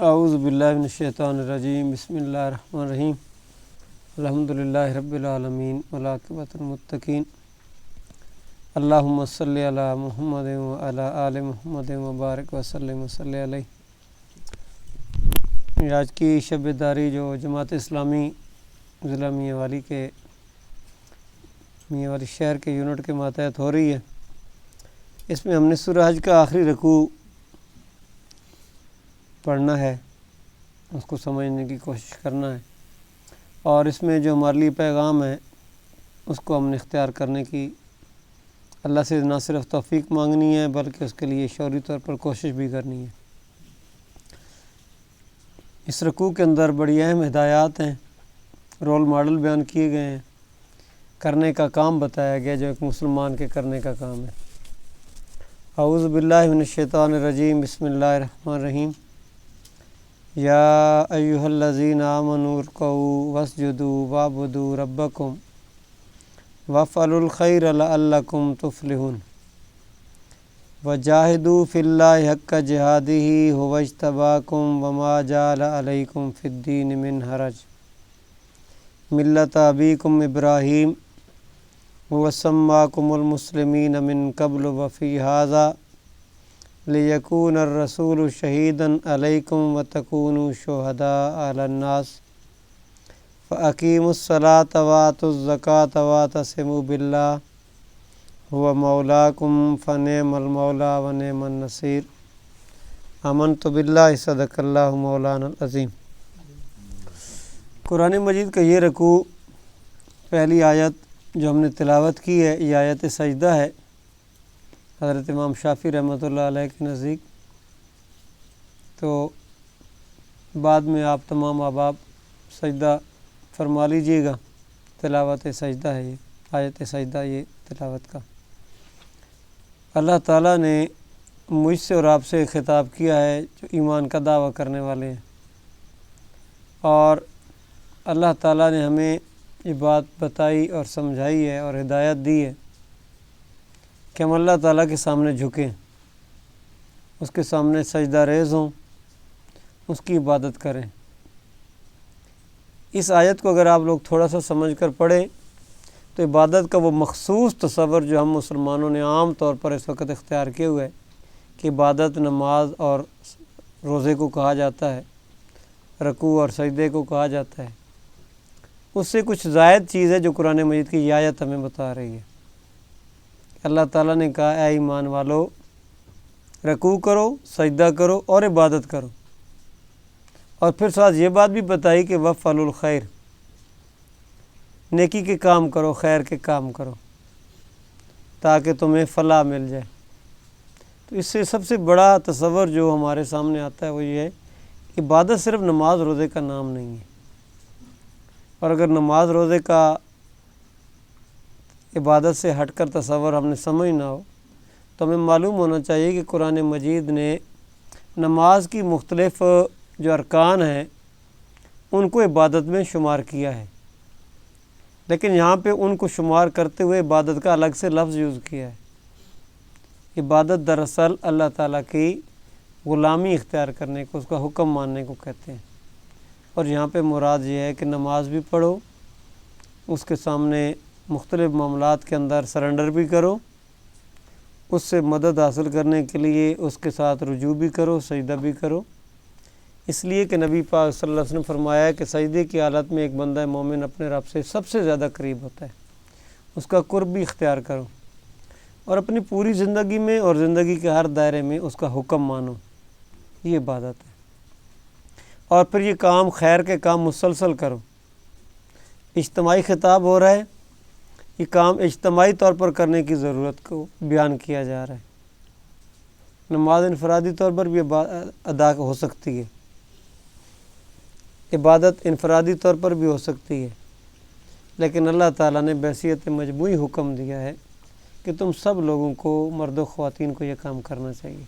اعوذ باللہ من الشیطان الرجیم بسم اللہ الرحمن الرحیم الحمدللہ رب العالمین والعاقبۃ للمتقین اللہم صلی علی محمد وعلی آل محمد وبارک وسلم وصلی علیہ۔ آج کی شب داری جو جماعت اسلامی ضلع میاں والی شہر کے یونٹ کے ماتحت ہو رہی ہے، اس میں ہم نے سورہ حج کا آخری رکوع پڑھنا ہے، اس کو سمجھنے کی کوشش کرنا ہے، اور اس میں جو ہمارے لیے پیغام ہے اس کو ہم نے اختیار کرنے کی اللہ سے نہ صرف توفیق مانگنی ہے بلکہ اس کے لیے شعوری طور پر کوشش بھی کرنی ہے۔ اس رکوع کے اندر بڑی اہم ہدایات ہیں، رول ماڈل بیان کیے گئے ہیں، کرنے کا کام بتایا گیا جو ایک مسلمان کے کرنے کا کام ہے۔ اعوذ باللہ من الشیطان الرجیم بسم اللہ الرحمن الرحیم۔ یا ایھا الذین آمنوا ارکعوا واسجدوا واعبدوا ربکم وافعلوا الخیر لعلکم تفلحون وجاہدوا فی اللہ حق جہادہ ھو اجتباکم وما جعل علیکم فی الدین من حرج ملۃ ابیکم ابراہیم وسماکم المسلمین من قبل وفی ھذا لیکون الرسول شہیدا علیکم وتکونوا شہداء علی الناس فاقیموا الصلاۃ وآتوا الزکاۃ واعتصموا باللہ هو مولاکم فنعم المولا ونعم النصیر آمنت باللہ صدق اللہ مولانا العظیم۔ قرآن مجید کا یہ رکوع پہلی آیت جو ہم نے تلاوت کی ہے یہ آیت سجدہ ہے، حضرت امام شافعی رحمۃ اللہ علیہ کے نزدیک۔ تو بعد میں آپ تمام احباب سجدہ فرما لیجیے گا، تلاوت سجدہ ہے یہ آیت سجدہ، یہ تلاوت کا اللہ تعالیٰ نے مجھ سے اور آپ سے خطاب کیا ہے جو ایمان کا دعویٰ کرنے والے ہیں، اور اللہ تعالیٰ نے ہمیں یہ بات بتائی اور سمجھائی ہے اور ہدایت دی ہے کہ ہم اللہ تعالیٰ کے سامنے جھکیں، اس کے سامنے سجدہ ریز ہوں، اس کی عبادت کریں۔ اس آیت کو اگر آپ لوگ تھوڑا سا سمجھ کر پڑھیں تو عبادت کا وہ مخصوص تصور جو ہم مسلمانوں نے عام طور پر اس وقت اختیار کیے ہوئے ہے کہ عبادت نماز اور روزے کو کہا جاتا ہے، رکوع اور سجدے کو کہا جاتا ہے، اس سے کچھ زائد چیز ہے جو قرآن مجید کی یہ آیت ہمیں بتا رہی ہے۔ اللہ تعالیٰ نے کہا اے ایمان والو رکوع کرو، سجدہ کرو اور عبادت کرو، اور پھر ساتھ یہ بات بھی بتائی کہ وافعلوا الخیر، نیکی کے کام کرو، خیر کے کام کرو تاکہ تمہیں فلاح مل جائے۔ تو اس سے سب سے بڑا تصور جو ہمارے سامنے آتا ہے وہ یہ ہے کہ عبادت صرف نماز روزے کا نام نہیں ہے، اور اگر نماز روزے کا عبادت سے ہٹ کر تصور ہم نے سمجھنا ہو تو ہمیں معلوم ہونا چاہیے کہ قرآن مجید نے نماز کی مختلف جو ارکان ہیں ان کو عبادت میں شمار کیا ہے، لیکن یہاں پہ ان کو شمار کرتے ہوئے عبادت کا الگ سے لفظ یوز کیا ہے۔ عبادت دراصل اللہ تعالیٰ کی غلامی اختیار کرنے کو، اس کا حکم ماننے کو کہتے ہیں، اور یہاں پہ مراد یہ ہے کہ نماز بھی پڑھو، اس کے سامنے مختلف معاملات کے اندر سرنڈر بھی کرو، اس سے مدد حاصل کرنے کے لیے اس کے ساتھ رجوع بھی کرو، سجدہ بھی کرو، اس لیے کہ نبی پاک صلی اللہ علیہ وسلم فرمایا ہے کہ سجدے کی حالت میں ایک بندہ مومن اپنے رب سے سب سے زیادہ قریب ہوتا ہے، اس کا قرب بھی اختیار کرو، اور اپنی پوری زندگی میں اور زندگی کے ہر دائرے میں اس کا حکم مانو، یہ عبادت ہے۔ اور پھر یہ کام، خیر کے کام مسلسل کرو۔ اجتماعی خطاب ہو رہا ہے، یہ کام اجتماعی طور پر کرنے کی ضرورت کو بیان کیا جا رہا ہے۔ نماز انفرادی طور پر بھی ادا ہو سکتی ہے، عبادت انفرادی طور پر بھی ہو سکتی ہے، لیکن اللہ تعالیٰ نے بحیثیت مجموعی حکم دیا ہے کہ تم سب لوگوں کو، مرد و خواتین کو یہ کام کرنا چاہیے۔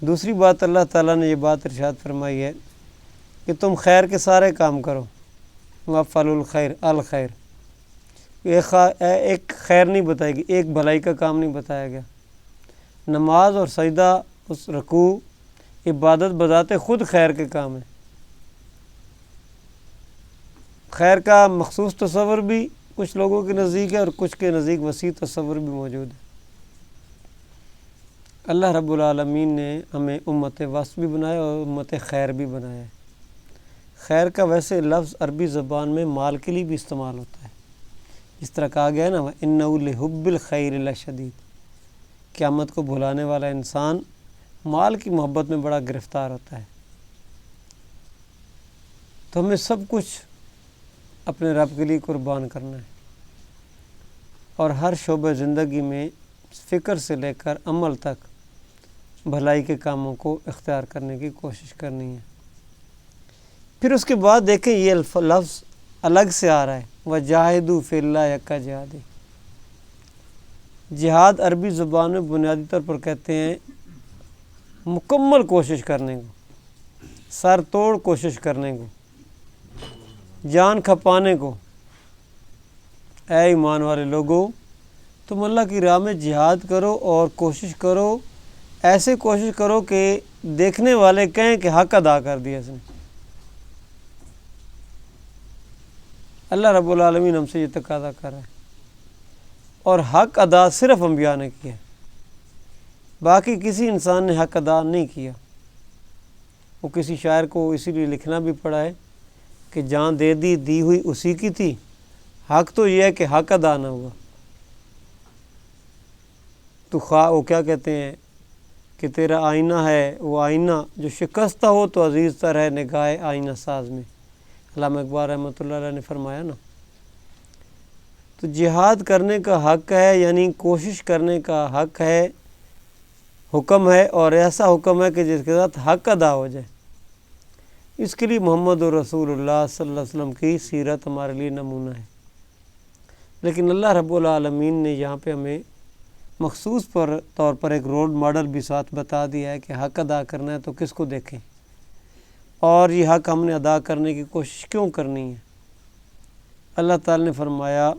دوسری بات اللہ تعالیٰ نے یہ بات ارشاد فرمائی ہے کہ تم خیر کے سارے کام کرو، وافعلوا الخیر، الخیر، ایک خیر نہیں بتائی گئی، ایک بھلائی کا کام نہیں بتایا گیا۔ نماز اور سجدہ، اس رکوع، عبادت بذات خود خیر کے کام ہے۔ خیر کا مخصوص تصور بھی کچھ لوگوں کے نزدیک ہے اور کچھ کے نزدیک وسیع تصور بھی موجود ہے۔ اللہ رب العالمین نے ہمیں امت وسط بھی بنایا اور امت خیر بھی بنایا ہے۔ خیر کا ویسے لفظ عربی زبان میں مال کے لیے بھی استعمال ہوتا ہے، اس طرح کہا گیا ہے نا وَإِنَّهُ لِحُبِّ الْخَيْرِ لَشَدِيدٌ۔ قیامت کو بھلانے والا انسان مال کی محبت میں بڑا گرفتار ہوتا ہے۔ تو ہمیں سب کچھ اپنے رب کے لیے قربان کرنا ہے اور ہر شعبہ زندگی میں فکر سے لے کر عمل تک بھلائی کے کاموں کو اختیار کرنے کی کوشش کرنی ہے۔ پھر اس کے بعد دیکھیں یہ لفظ الگ سے آ رہا ہے وَجَاهِدُوا فِي اللَّهِ حَقَّ جِهَادِهِ۔ جہاد عربی زبان میں بنیادی طور پر کہتے ہیں مکمل کوشش کرنے کو، سر توڑ کوشش کرنے کو، جان کھپانے کو۔ اے ایمان والے لوگوں، تم اللہ کی راہ میں جہاد کرو اور کوشش کرو، ایسے کوشش کرو کہ دیکھنے والے کہیں کہ حق ادا کر دیا اس نے۔ اللہ رب العالمین ہم سے یہ تقاضا کر رہا ہے، اور حق ادا صرف انبیاء نے کیا ہے، باقی کسی انسان نے حق ادا نہیں کیا۔ وہ کسی شاعر کو اسی لیے لکھنا بھی پڑا ہے کہ جان دے دی ہوئی اسی کی تھی، حق تو یہ ہے کہ حق ادا نہ ہوا۔ تو خواہ وہ کیا کہتے ہیں کہ تیرا آئینہ ہے وہ آئینہ جو شکستہ ہو تو عزیز تر ہے نگاہ آئینہ ساز میں، علامہ اقبال رحمۃ اللہ علیہ نے فرمایا نا۔ تو جہاد کرنے کا حق ہے، یعنی کوشش کرنے کا حق ہے، حکم ہے، اور ایسا حکم ہے کہ جس کے ساتھ حق ادا ہو جائے۔ اس کے لیے محمد رسول اللہ صلی اللہ علیہ وسلم کی سیرت ہمارے لیے نمونہ ہے۔ لیکن اللہ رب العالمین نے یہاں پہ ہمیں مخصوص طور پر ایک رول ماڈل بھی ساتھ بتا دیا ہے کہ حق ادا کرنا ہے تو کس کو دیکھیں، اور یہ حق ہم نے ادا کرنے کی کوشش کیوں کرنی ہے۔ اللہ تعالی نے فرمایا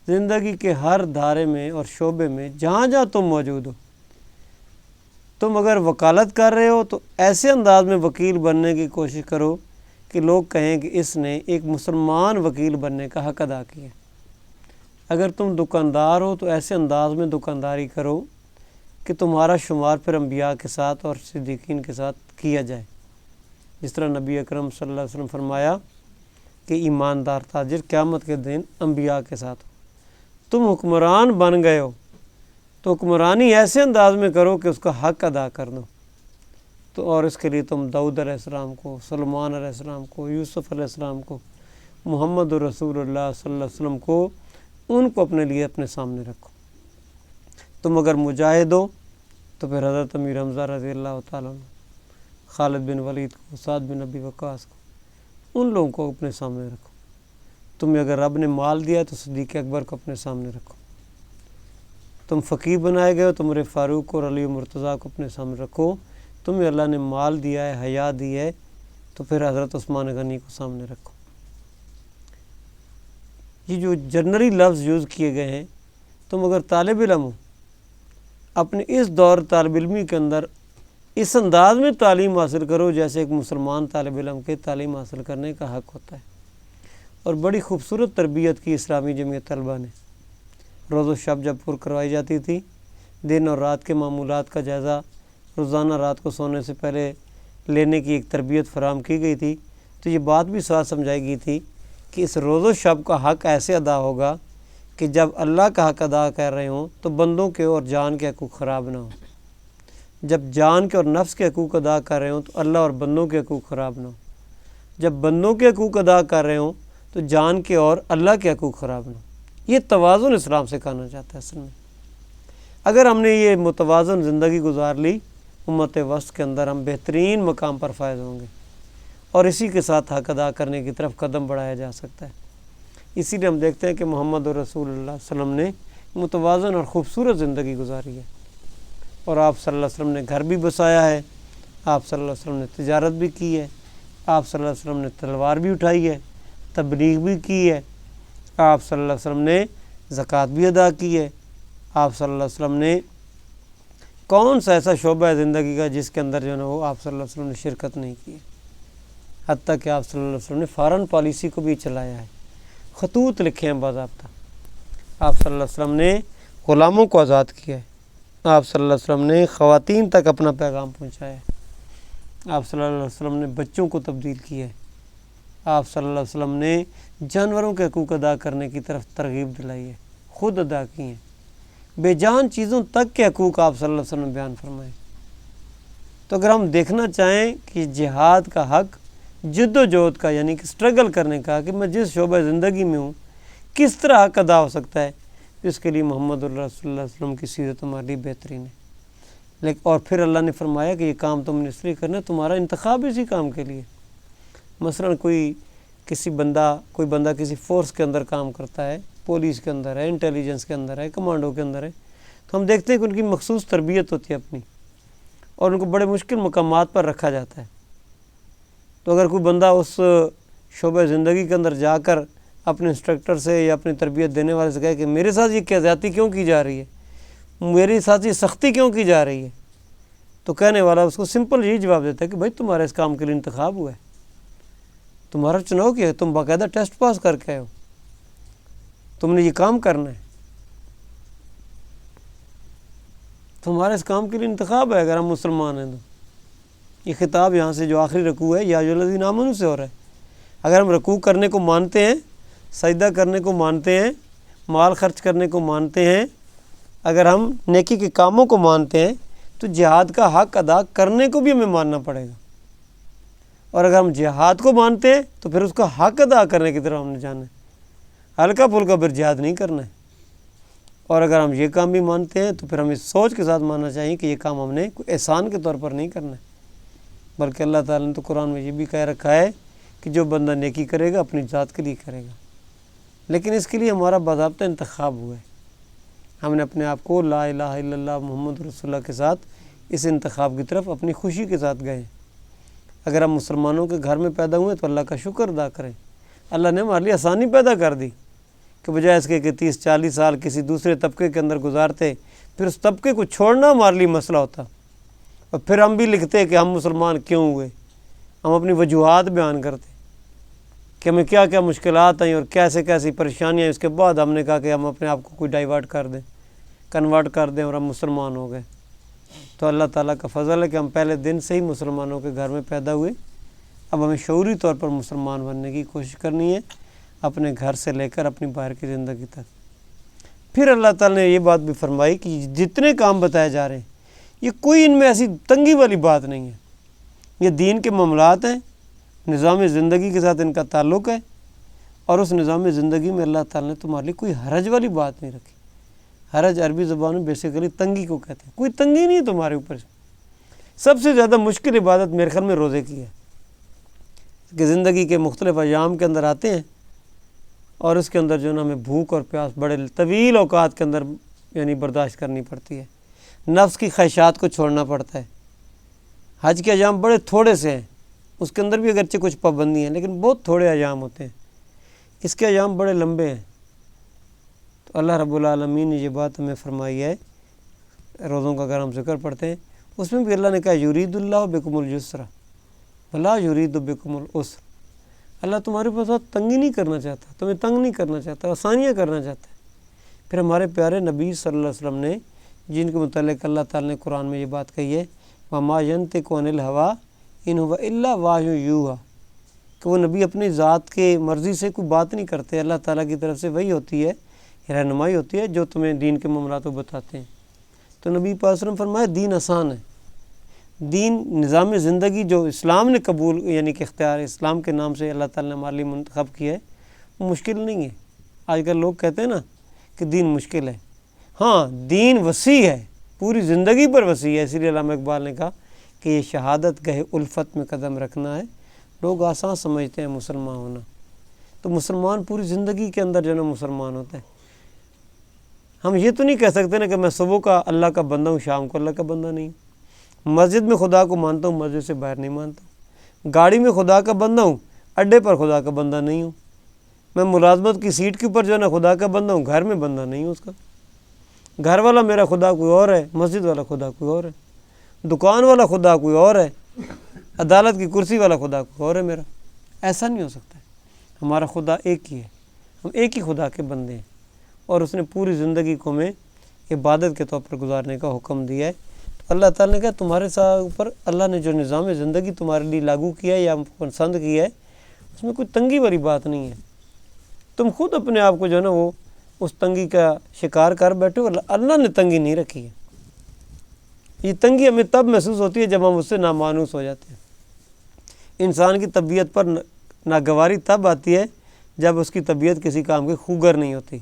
زندگی کے ہر دھارے میں اور شعبے میں جہاں جہاں تم موجود ہو، تم اگر وکالت کر رہے ہو تو ایسے انداز میں وکیل بننے کی کوشش کرو کہ لوگ کہیں کہ اس نے ایک مسلمان وکیل بننے کا حق ادا کیا۔ اگر تم دکاندار ہو تو ایسے انداز میں دکانداری کرو کہ تمہارا شمار پھر انبیاء کے ساتھ اور صدیقین کے ساتھ کیا جائے، جس طرح نبی اکرم صلی اللہ علیہ وسلم فرمایا کہ ایماندار تاجر قیامت کے دن انبیاء کے ساتھ ہو۔ تم حکمران بن گئے ہو تو حکمرانی ایسے انداز میں کرو کہ اس کا حق ادا کر دو۔ تو اور اس کے لیے تم داؤد علیہ السلام کو، سلمان علیہ السلام کو، یوسف علیہ السلام کو، محمد رسول اللہ صلی اللہ علیہ وسلم کو، ان کو اپنے لیے اپنے سامنے رکھو۔ تم اگر مجاہد ہو تو پھر حضرت امیر حمزہ رضی اللہ تعالیٰ عنہ، خالد بن ولید کو، سعد بن ابی وقاص کو، ان لوگوں کو اپنے سامنے رکھو۔ تمہیں اگر رب نے مال دیا تو صدیق اکبر کو اپنے سامنے رکھو۔ تم فقیر بنائے گئے ہو تو عمر فاروق اور علی مرتضیٰ کو اپنے سامنے رکھو۔ تمہیں اللہ نے مال دیا ہے، حیا دی ہے، تو پھر حضرت عثمان غنی کو سامنے رکھو۔ یہ جو جنرلی لفظ یوز کیے گئے ہیں، تم اگر طالب علم ہو، اپنے اس دور طالب علمی کے اندر اس انداز میں تعلیم حاصل کرو جیسے ایک مسلمان طالب علم کے تعلیم حاصل کرنے کا حق ہوتا ہے۔ اور بڑی خوبصورت تربیت کی اسلامی جمعیت طلبہ نے۔ روز و شب جب پر کروائی جاتی تھی، دن اور رات کے معمولات کا جائزہ روزانہ رات کو سونے سے پہلے لینے کی ایک تربیت فراہم کی گئی تھی، تو یہ بات بھی ساتھ سمجھائی گئی تھی کہ اس روز و شب کا حق ایسے ادا ہوگا کہ جب اللہ کا حق ادا کر رہے ہوں تو بندوں کے اور جان کے حقوق خراب نہ ہوں، جب جان کے اور نفس کے حقوق ادا کر رہے ہوں تو اللہ اور بندوں کے حقوق خراب نہ ہوں، جب بندوں کے حقوق ادا کر رہے ہوں تو جان کے اور اللہ کے حقوق خراب نہ ہوں۔ یہ توازن اسلام سکھانا چاہتا ہے اصل میں۔ اگر ہم نے یہ متوازن زندگی گزار لی، امت وسط کے اندر ہم بہترین مقام پر فائز ہوں گے، اور اسی کے ساتھ حق ادا کرنے کی طرف قدم بڑھایا جا سکتا ہے۔ اسی لیے ہم دیکھتے ہیں کہ محمد رسول اللہ صلی اللہ علیہ وسلم نے متوازن اور خوبصورت زندگی گزاری ہے، اور آپ صلی اللہ علیہ وسلم نے گھر بھی بسایا ہے، آپ صلی اللہ علیہ وسلم نے تجارت بھی کی ہے، آپ صلی اللہ علیہ وسلم نے تلوار بھی اٹھائی ہے، تبلیغ بھی کی ہے، آپ صلی اللہ علیہ وسلم نے زکوٰۃ بھی ادا کی ہے، آپ صلی اللہ علیہ وسلم نے کون سا ایسا شعبہ ہے زندگی کا جس کے اندر جو ہے نا وہ آپ صلی اللہ علیہ وسلم نے شرکت نہیں کی ہے؟ حتیٰ کہ آپ صلی اللہ علیہ وسلم نے فارن پالیسی کو بھی چلایا ہے، خطوط لکھے ہیں باضابطہ. آپ صلی اللہ علیہ وسلم نے غلاموں کو آزاد کیا ہے، آپ صلی اللہ علیہ وسلم نے خواتین تک اپنا پیغام پہنچایا ہے، آپ صلی اللہ علیہ وسلم نے بچوں کو تبدیل کیا ہے، آپ صلی اللہ علیہ وسلم نے جانوروں کے حقوق ادا کرنے کی طرف ترغیب دلائی ہے، خود ادا کی ہیں، بے جان چیزوں تک کے حقوق آپ صلی اللہ علیہ وسلم نے بیان فرمائے. تو اگر ہم دیکھنا چاہیں کہ جہاد کا حق جد و جہد کا یعنی کہ سٹرگل کرنے کا، کہ میں جس شعبہ زندگی میں ہوں کس طرح حق ادا ہو سکتا ہے، اس کے لیے محمد رسول اللہ علیہ وسلم کی سیرت ہمارے لیے بہترین ہے. لیکن اور پھر اللہ نے فرمایا کہ یہ کام تم نے اس لیے کرنا ہے، تمہارا انتخاب اسی کام کے لیے. مثلا کوئی بندہ کسی فورس کے اندر کام کرتا ہے، پولیس کے اندر ہے، انٹیلیجنس کے اندر ہے، کمانڈو کے اندر ہے، تو ہم دیکھتے ہیں کہ ان کی مخصوص تربیت ہوتی ہے اپنی، اور ان کو بڑے مشکل مقامات پر رکھا جاتا ہے. تو اگر کوئی بندہ اس شعبہ زندگی کے اندر جا کر اپنے انسٹرکٹر سے یا اپنی تربیت دینے والے سے کہے کہ میرے ساتھ یہ کیا زیادتی کیوں کی جا رہی ہے، میرے ساتھ یہ سختی کیوں کی جا رہی ہے، تو کہنے والا اس کو سمپل یہی جواب دیتا ہے کہ بھائی تمہارا اس کام کے لیے انتخاب ہوا ہے، تمہارا چناؤ کیا ہے، تم باقاعدہ ٹیسٹ پاس کر کے آئے ہو، تم نے یہ کام کرنا ہے، تمہارا اس کام کے لیے انتخاب ہے. اگر ہم مسلمان ہیں تو یہ خطاب یہاں سے جو آخری رکوع ہے یا ایھا الذین آمنوا سے ہو رہا ہے. اگر ہم رکوع کرنے کو مانتے ہیں، سجدہ کرنے کو مانتے ہیں، مال خرچ کرنے کو مانتے ہیں، اگر ہم نیکی کے کاموں کو مانتے ہیں، تو جہاد کا حق ادا کرنے کو بھی ہمیں ماننا پڑے گا. اور اگر ہم جہاد کو مانتے ہیں تو پھر اس کا حق ادا کرنے کی طرف ہم نے جانا ہے، ہلکا پھلکا پھر جہاد نہیں کرنا ہے. اور اگر ہم یہ کام بھی مانتے ہیں تو پھر ہمیں سوچ کے ساتھ ماننا چاہیے کہ یہ کام ہم نے کوئی احسان کے طور پر نہیں کرنا ہے، بلکہ اللہ تعالیٰ نے تو قرآن میں یہ بھی کہہ رکھا ہے کہ جو بندہ نیکی کرے گا اپنی ذات کے لیے کرے گا. لیکن اس کے لیے ہمارا باضابطہ انتخاب ہوا ہے، ہم نے اپنے آپ کو لا الہ الا اللہ محمد رسول اللہ کے ساتھ اس انتخاب کی طرف اپنی خوشی کے ساتھ گئے. اگر ہم مسلمانوں کے گھر میں پیدا ہوئے تو اللہ کا شکر ادا کریں. اللہ نے ہمارے لیے آسانی پیدا کر دی کہ بجائے اس کے کہ 30-40 سال کسی دوسرے طبقے کے اندر گزارتے، پھر اس طبقے کو چھوڑنا ہمارے لیے مسئلہ ہوتا، اور پھر ہم بھی لکھتے کہ ہم مسلمان کیوں ہوئے، ہم اپنی وجوہات بیان کرتے کہ ہمیں کیا کیا مشکلات آئیں اور کیسی پریشانیاں. اس کے بعد ہم نے کہا کہ ہم اپنے آپ کو کوئی ڈائیورٹ کر دیں، کنورٹ کر دیں اور ہم مسلمان ہو گئے. تو اللہ تعالیٰ کا فضل ہے کہ ہم پہلے دن سے ہی مسلمانوں کے گھر میں پیدا ہوئے. اب ہمیں شعوری طور پر مسلمان بننے کی کوشش کرنی ہے، اپنے گھر سے لے کر اپنی باہر کی زندگی تک. پھر اللہ تعالیٰ نے یہ بات بھی فرمائی کہ جتنے کام بتائے جا رہے ہیں یہ کوئی ان میں ایسی تنگی والی بات نہیں ہے، یہ دین کے معاملات ہیں، نظام زندگی کے ساتھ ان کا تعلق ہے، اور اس نظام زندگی میں اللہ تعالیٰ نے تمہارے لیے کوئی حرج والی بات نہیں رکھی. حرج عربی زبان میں بیسیکلی تنگی کو کہتے ہیں، کوئی تنگی نہیں ہے تمہارے اوپر. سب سے زیادہ مشکل عبادت میرے خیال میں روزے کی ہے کہ زندگی کے مختلف ایام کے اندر آتے ہیں اور اس کے اندر جو ہے نا ہمیں بھوک اور پیاس بڑے طویل اوقات کے اندر یعنی برداشت کرنی پڑتی ہے، نفس کی خواہشات کو چھوڑنا پڑتا ہے. حج کے ایام بڑے تھوڑے سے ہیں، اس کے اندر بھی اگرچہ کچھ پابندی ہیں لیکن بہت تھوڑے ایام ہوتے ہیں، اس کے ایام بڑے لمبے ہیں. تو اللہ رب العالمین نے یہ بات ہمیں فرمائی ہے. روزوں کا اگر ہم ذکر پڑھتے ہیں اس میں بھی اللہ نے کہا یرید اللہ بکم الیسر ولا یرید بکم العسر. اللہ تمہارے پاس تنگی نہیں کرنا چاہتا، تمہیں تنگ نہیں کرنا چاہتا، آسانیاں کرنا چاہتا ہے. پھر ہمارے پیارے نبی صلی اللہ علیہ وسلم نے جن کے متعلق اللہ تعالیٰ نے قرآن میں یہ بات کہی ہے وَمَا يَنْطِقُ عَنِ الْهَوَىٰ إِنْ هُوَ إِلَّا وَحْيٌ يُوحَىٰ، کہ وہ نبی اپنی ذات کے مرضی سے کوئی بات نہیں کرتے، اللہ تعالیٰ کی طرف سے وحی ہوتی ہے، رہنمائی ہوتی ہے جو تمہیں دین کے معاملات کو بتاتے ہیں. تو نبی پاک صلی اللہ علیہ وسلم فرمایا دین آسان ہے، دین نظام زندگی جو اسلام نے قبول یعنی کہ اختیار اسلام کے نام سے اللہ تعالیٰ نے ہمارے لیے منتخب کیا ہے وہ مشکل نہیں ہے. آج کل لوگ کہتے ہیں نا کہ دین مشکل ہے، ہاں دین وسیع ہے، پوری زندگی پر وسیع ہے. اسی لیے علامہ اقبال نے کہا کہ یہ شہادت گہے الفت میں قدم رکھنا ہے. لوگ آسان سمجھتے ہیں مسلمان ہونا، تو مسلمان پوری زندگی کے اندر جو ہے نا مسلمان ہوتا ہے. ہم یہ تو نہیں کہہ سکتے نا کہ میں صبح کا اللہ کا بندہ ہوں، شام کو اللہ کا بندہ نہیں. مسجد میں خدا کو مانتا ہوں، مسجد سے باہر نہیں مانتا ہوں. گاڑی میں خدا کا بندہ ہوں، اڈے پر خدا کا بندہ نہیں ہوں. میں ملازمت کی سیٹ کے اوپر جو ہے نا خدا کا بندہ ہوں، گھر میں بندہ نہیں ہوں اس کا. گھر والا میرا خدا کوئی اور ہے، مسجد والا خدا کوئی اور ہے، دکان والا خدا کوئی اور ہے، عدالت کی کرسی والا خدا کوئی اور ہے میرا۔ ایسا نہیں ہو سکتا ہے۔ ہمارا خدا ایک ہی ہے، ہم ایک ہی خدا کے بندے ہیں، اور اس نے پوری زندگی کو ہمیں عبادت کے طور پر گزارنے کا حکم دیا ہے۔ تو اللہ تعالیٰ نے کہا تمہارے ساتھ اوپر اللہ نے جو نظام زندگی تمہارے لیے لاگو کیا ہے یا پسند کیا ہے، اس میں کوئی تنگی والی بات نہیں ہے۔ تم خود اپنے آپ کو جو ہے نا وہ اس تنگی کا شکار کر بیٹھے ہو، اللہ نے تنگی نہیں رکھی ہے۔ یہ تنگی ہمیں تب محسوس ہوتی ہے جب ہم اس سے نامانوس ہو جاتے ہیں۔ انسان کی طبیعت پر ناگواری تب آتی ہے جب اس کی طبیعت کسی کام کی خوگر نہیں ہوتی۔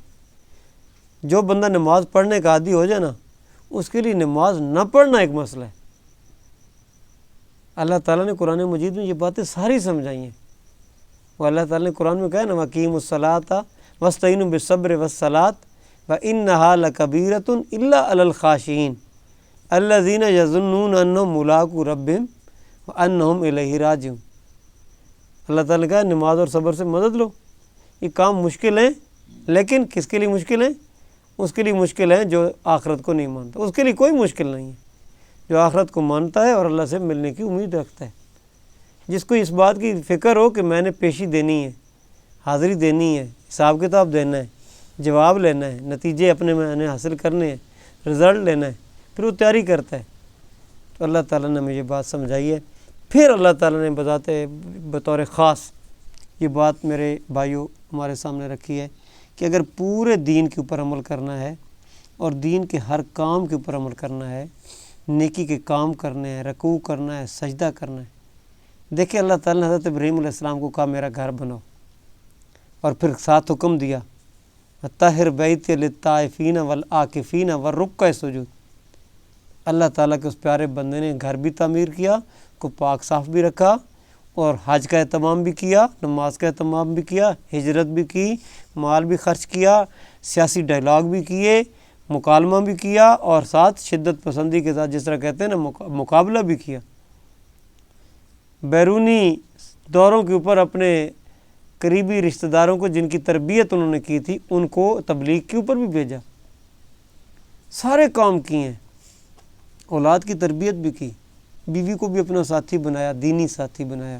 جو بندہ نماز پڑھنے کا عادی ہو جائے نا، اس کے لیے نماز نہ پڑھنا ایک مسئلہ ہے۔ اللہ تعالیٰ نے قرآن مجید میں یہ باتیں ساری سمجھائی ہیں۔ وہ اللہ تعالیٰ نے قرآن میں کہا نا وَأَقِیمُوا الصَّلَاةَ وَاسْتَعِینُوا بِالصَّبْرِ وَالصَّلَاةِ وَإِنَّهَا لَكَبِیرَةٌ إِلَّا عَلَى الْخَاشِعِینَ الَّذِینَ یَظُنُّونَ أَنَّهُم مُلاقُو رَبِّہِم وَأَنَّهُم إِلَیہِ راجعون۔ اللہ تعالیٰ نے کہا نماز اور صبر سے مدد لو۔ یہ کام مشکل ہیں، لیکن کس کے لیے مشکل ہیں؟ اس کے لیے مشکل ہیں جو آخرت کو نہیں مانتا۔ اس کے لیے کوئی مشکل نہیں ہے جو آخرت کو مانتا ہے اور اللہ سے ملنے کی امید رکھتا ہے۔ جس کو اس بات کی فکر ہو کہ میں نے پیشی دینی ہے، حاضری دینی ہے، حساب کتاب دینا ہے، جواب لینا ہے، نتیجے اپنے میں نے حاصل کرنے ہیں، رزلٹ لینا ہے، پھر وہ تیاری کرتا ہے۔ تو اللہ تعالیٰ نے ہمیں یہ بات سمجھائی ہے۔ پھر اللہ تعالیٰ نے بطور خاص یہ بات میرے بھائیوں ہمارے سامنے رکھی ہے کہ اگر پورے دین کے اوپر عمل کرنا ہے اور دین کے ہر کام کے اوپر عمل کرنا ہے، نیکی کے کام کرنے ہیں، رکوع کرنا ہے، سجدہ کرنا ہے۔ دیکھیں اللہ تعالیٰ نے حضرت ابراہیم علیہ السلام کو کہا میرا گھر بناؤ، اور پھر ساتھ حکم دیا طاہر بیتی للطائفین والعاکفین والرکع سجود۔ اللہ تعالیٰ کے اس پیارے بندے نے گھر بھی تعمیر کیا، کو پاک صاف بھی رکھا، اور حج کا اہتمام بھی کیا، نماز کا اہتمام بھی کیا، ہجرت بھی کی، مال بھی خرچ کیا، سیاسی ڈائلاگ بھی کیے، مکالمہ بھی کیا، اور ساتھ شدت پسندی کے ساتھ جس طرح کہتے ہیں نا مقابلہ بھی کیا۔ بیرونی دوروں کے اوپر اپنے قریبی رشتہ داروں کو جن کی تربیت انہوں نے کی تھی ان کو تبلیغ کے اوپر بھی بھیجا، سارے کام کیے ہیں، اولاد کی تربیت بھی کی، بیوی کو بھی اپنا ساتھی بنایا، دینی ساتھی بنایا۔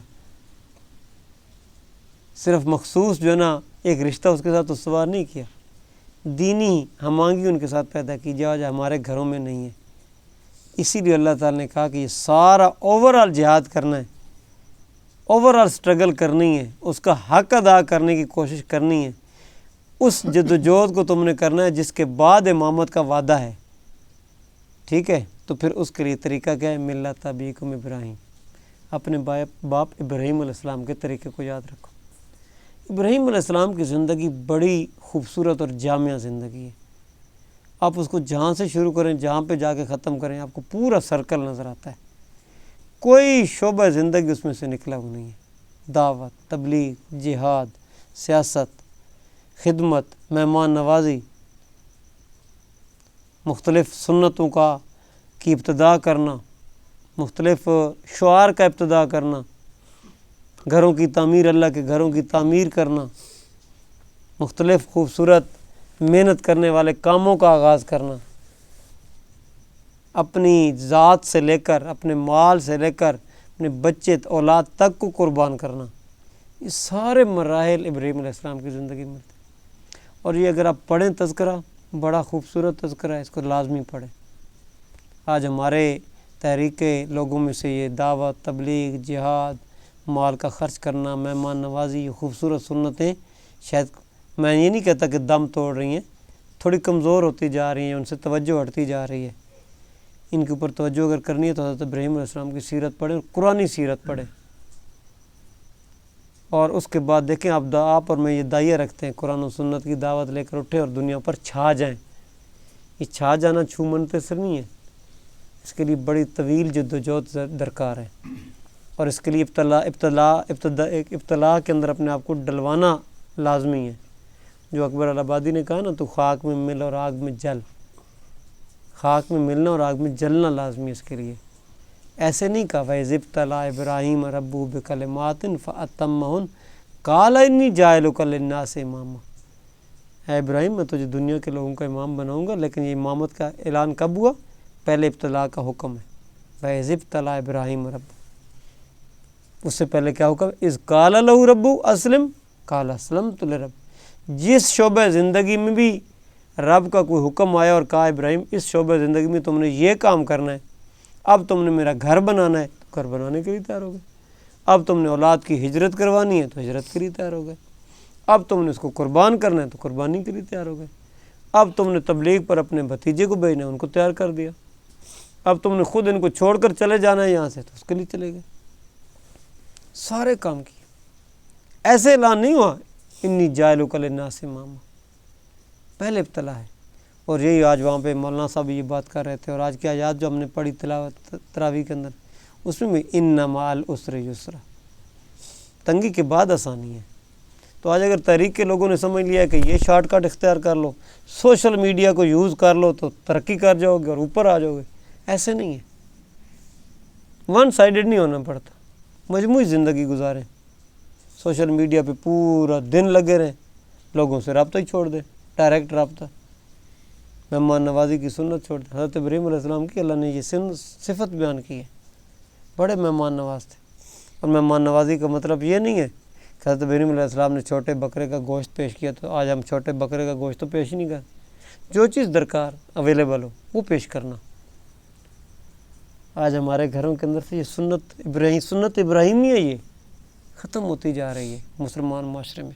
صرف مخصوص جو ہے نا ایک رشتہ اس کے ساتھ استوار نہیں کیا، دینی ہمانگی ان کے ساتھ پیدا کی جو آج ہمارے گھروں میں نہیں ہے۔ اسی لیے اللہ تعالیٰ نے کہا کہ یہ سارا اوور آل جہاد کرنا ہے، اوور آل سٹرگل کرنی ہے، اس کا حق ادا کرنے کی کوشش کرنی ہے۔ اس جدوجہد کو تم نے کرنا ہے جس کے بعد امامت کا وعدہ ہے، ٹھیک ہے؟ تو پھر اس کے لیے طریقہ کیا ہے؟ ملت ابیکم ابراہیم، اپنے باپ ابراہیم علیہ السلام کے طریقے کو یاد رکھو۔ ابراہیم علیہ السلام کی زندگی بڑی خوبصورت اور جامع زندگی ہے۔ آپ اس کو جہاں سے شروع کریں جہاں پہ جا کے ختم کریں آپ کو پورا سرکل نظر آتا ہے، کوئی شعبہ زندگی اس میں سے نکلا ہوا نہیں ہے۔ دعوت، تبلیغ، جہاد، سیاست، خدمت، مہمان نوازی، مختلف سنتوں کی ابتدا کرنا، مختلف شعار کا ابتدا کرنا، گھروں کی تعمیر، اللہ کے گھروں کی تعمیر کرنا، مختلف خوبصورت محنت کرنے والے کاموں کا آغاز کرنا، اپنی ذات سے لے کر اپنے مال سے لے کر اپنے بچے اولاد تک کو قربان کرنا، یہ سارے مراحل ابراہیم علیہ السلام کی زندگی میں تھے۔ اور یہ اگر آپ پڑھیں تذکرہ، بڑا خوبصورت تذکرہ ہے، اس کو لازمی پڑھیں۔ آج ہمارے تحریک کے لوگوں میں سے یہ دعوت، تبلیغ، جہاد، مال کا خرچ کرنا، مہمان نوازی، یہ خوبصورت سنتیں شاید میں یہ نہیں کہتا کہ دم توڑ رہی ہیں، تھوڑی کمزور ہوتی جا رہی ہیں، ان سے توجہ ہٹتی جا رہی ہے۔ ان کے اوپر توجہ اگر کرنی ہے تو حضرت ابراہیم علیہ السلام کی سیرت پڑھیں، قرآنی سیرت پڑھیں، اور اس کے بعد دیکھیں آپ اور میں یہ دائیہ رکھتے ہیں قرآن و سنت کی دعوت لے کر اٹھے اور دنیا پر چھا جائیں۔ یہ چھا جانا چھو منتے سر نہیں ہے، اس کے لیے بڑی طویل جدوجہد درکار ہے، اور اس کے لیے ابتلا کے اندر اپنے آپ کو ڈلوانا لازمی ہے۔ جو اکبر الآبادی نے کہا نا تو خاک میں مل اور آگ میں جل، خاک میں ملنا اور آگ میں جلنا لازمی ہے اس کے لیے۔ ایسے نہیں کہا وَإِذِ ابْتَلَىٰ إِبْرَاهِيمَ رَبُّهُ بِكَلِمَاتٍ فَأَتَمَّهُنَّ قَالَ إِنِّي جَاعِلُكَ لِلنَّاسِ إِمَامًا۔ اللہ تعالیٰ نے کہا ابراہیم علیہ السلام کو جب ابتلا کی، جب اس کے لیے امتحان لایا، تو اے ابراہیم میں تجھے دنیا کے لوگوں کا امام بناؤں گا، لیکن یہ امامت کا اعلان کب ہوا؟ پہلے ابتلا کا حکم ہے، وَإِذِ ابْتَلَىٰ إِبْرَاهِيمَ رَبُّهُ، اس سے پہلے کیا حکم؟ اِذْ قَالَ لَهُ رَبُّهُ أَسْلِمْ قَالَ أَسْلَمْتُ لِرَبِّ۔ جس شعبہ زندگی میں بھی رب کا کوئی حکم آیا اور کہا ابراہیم اس شعبہ زندگی میں تم نے یہ کام کرنا ہے، اب تم نے میرا گھر بنانا ہے تو گھر بنانے کے لیے تیار ہو گئے، اب تم نے اولاد کی ہجرت کروانی ہے تو ہجرت کے لیے تیار ہو گئے، اب تم نے اس کو قربان کرنا ہے تو قربانی کے لیے تیار ہو گئے، اب تم نے تبلیغ پر اپنے بھتیجے کو بھیجنا ہے ان کو تیار کر دیا، اب تم نے خود ان کو چھوڑ کر چلے جانا ہے یہاں سے تو اس کے لیے چلے گئے، سارے کام کیے۔ ایسے اعلان نہیں ہوا انی جاعلک للناس اماما، پہلے ابتلا ہے۔ اور یہی آج وہاں پہ مولانا صاحب یہ بات کر رہے تھے، اور آج کی آیات جو ہم نے پڑھی تلاوت تراویح کے اندر، اس میں بھی ان مع العسر یسرا، تنگی کے بعد آسانی ہے۔ تو آج اگر تحریک کے لوگوں نے سمجھ لیا ہے کہ یہ شارٹ کٹ اختیار کر لو، سوشل میڈیا کو یوز کر لو تو ترقی کر جاؤ گے اور اوپر آ جاؤ گے، ایسے نہیں ہے، ون سائیڈڈ نہیں ہونا پڑتا، مجموعی زندگی گزاریں، سوشل میڈیا پہ پورا دن لگے رہیں، لوگوں سے رابطہ ہی چھوڑ دیں، ڈائریکٹ رابطہ، مہمان نوازی کی سنت چھوڑ دیں۔ حضرت ابراہیم علیہ السلام کی اللہ نے یہ صفت بیان کی ہے، بڑے مہمان نواز تھے۔ اور مہمان نوازی کا مطلب یہ نہیں ہے کہ حضرت ابراہیم علیہ السلام نے چھوٹے بکرے کا گوشت پیش کیا تو آج ہم چھوٹے بکرے کا گوشت تو پیش نہیں کرتے، جو چیز درکار اویلیبل ہو وہ پیش کرنا۔ آج ہمارے گھروں کے اندر سے یہ سنت ابراہیمی ہے، یہ ختم ہوتی جا رہی ہے مسلمان معاشرے میں۔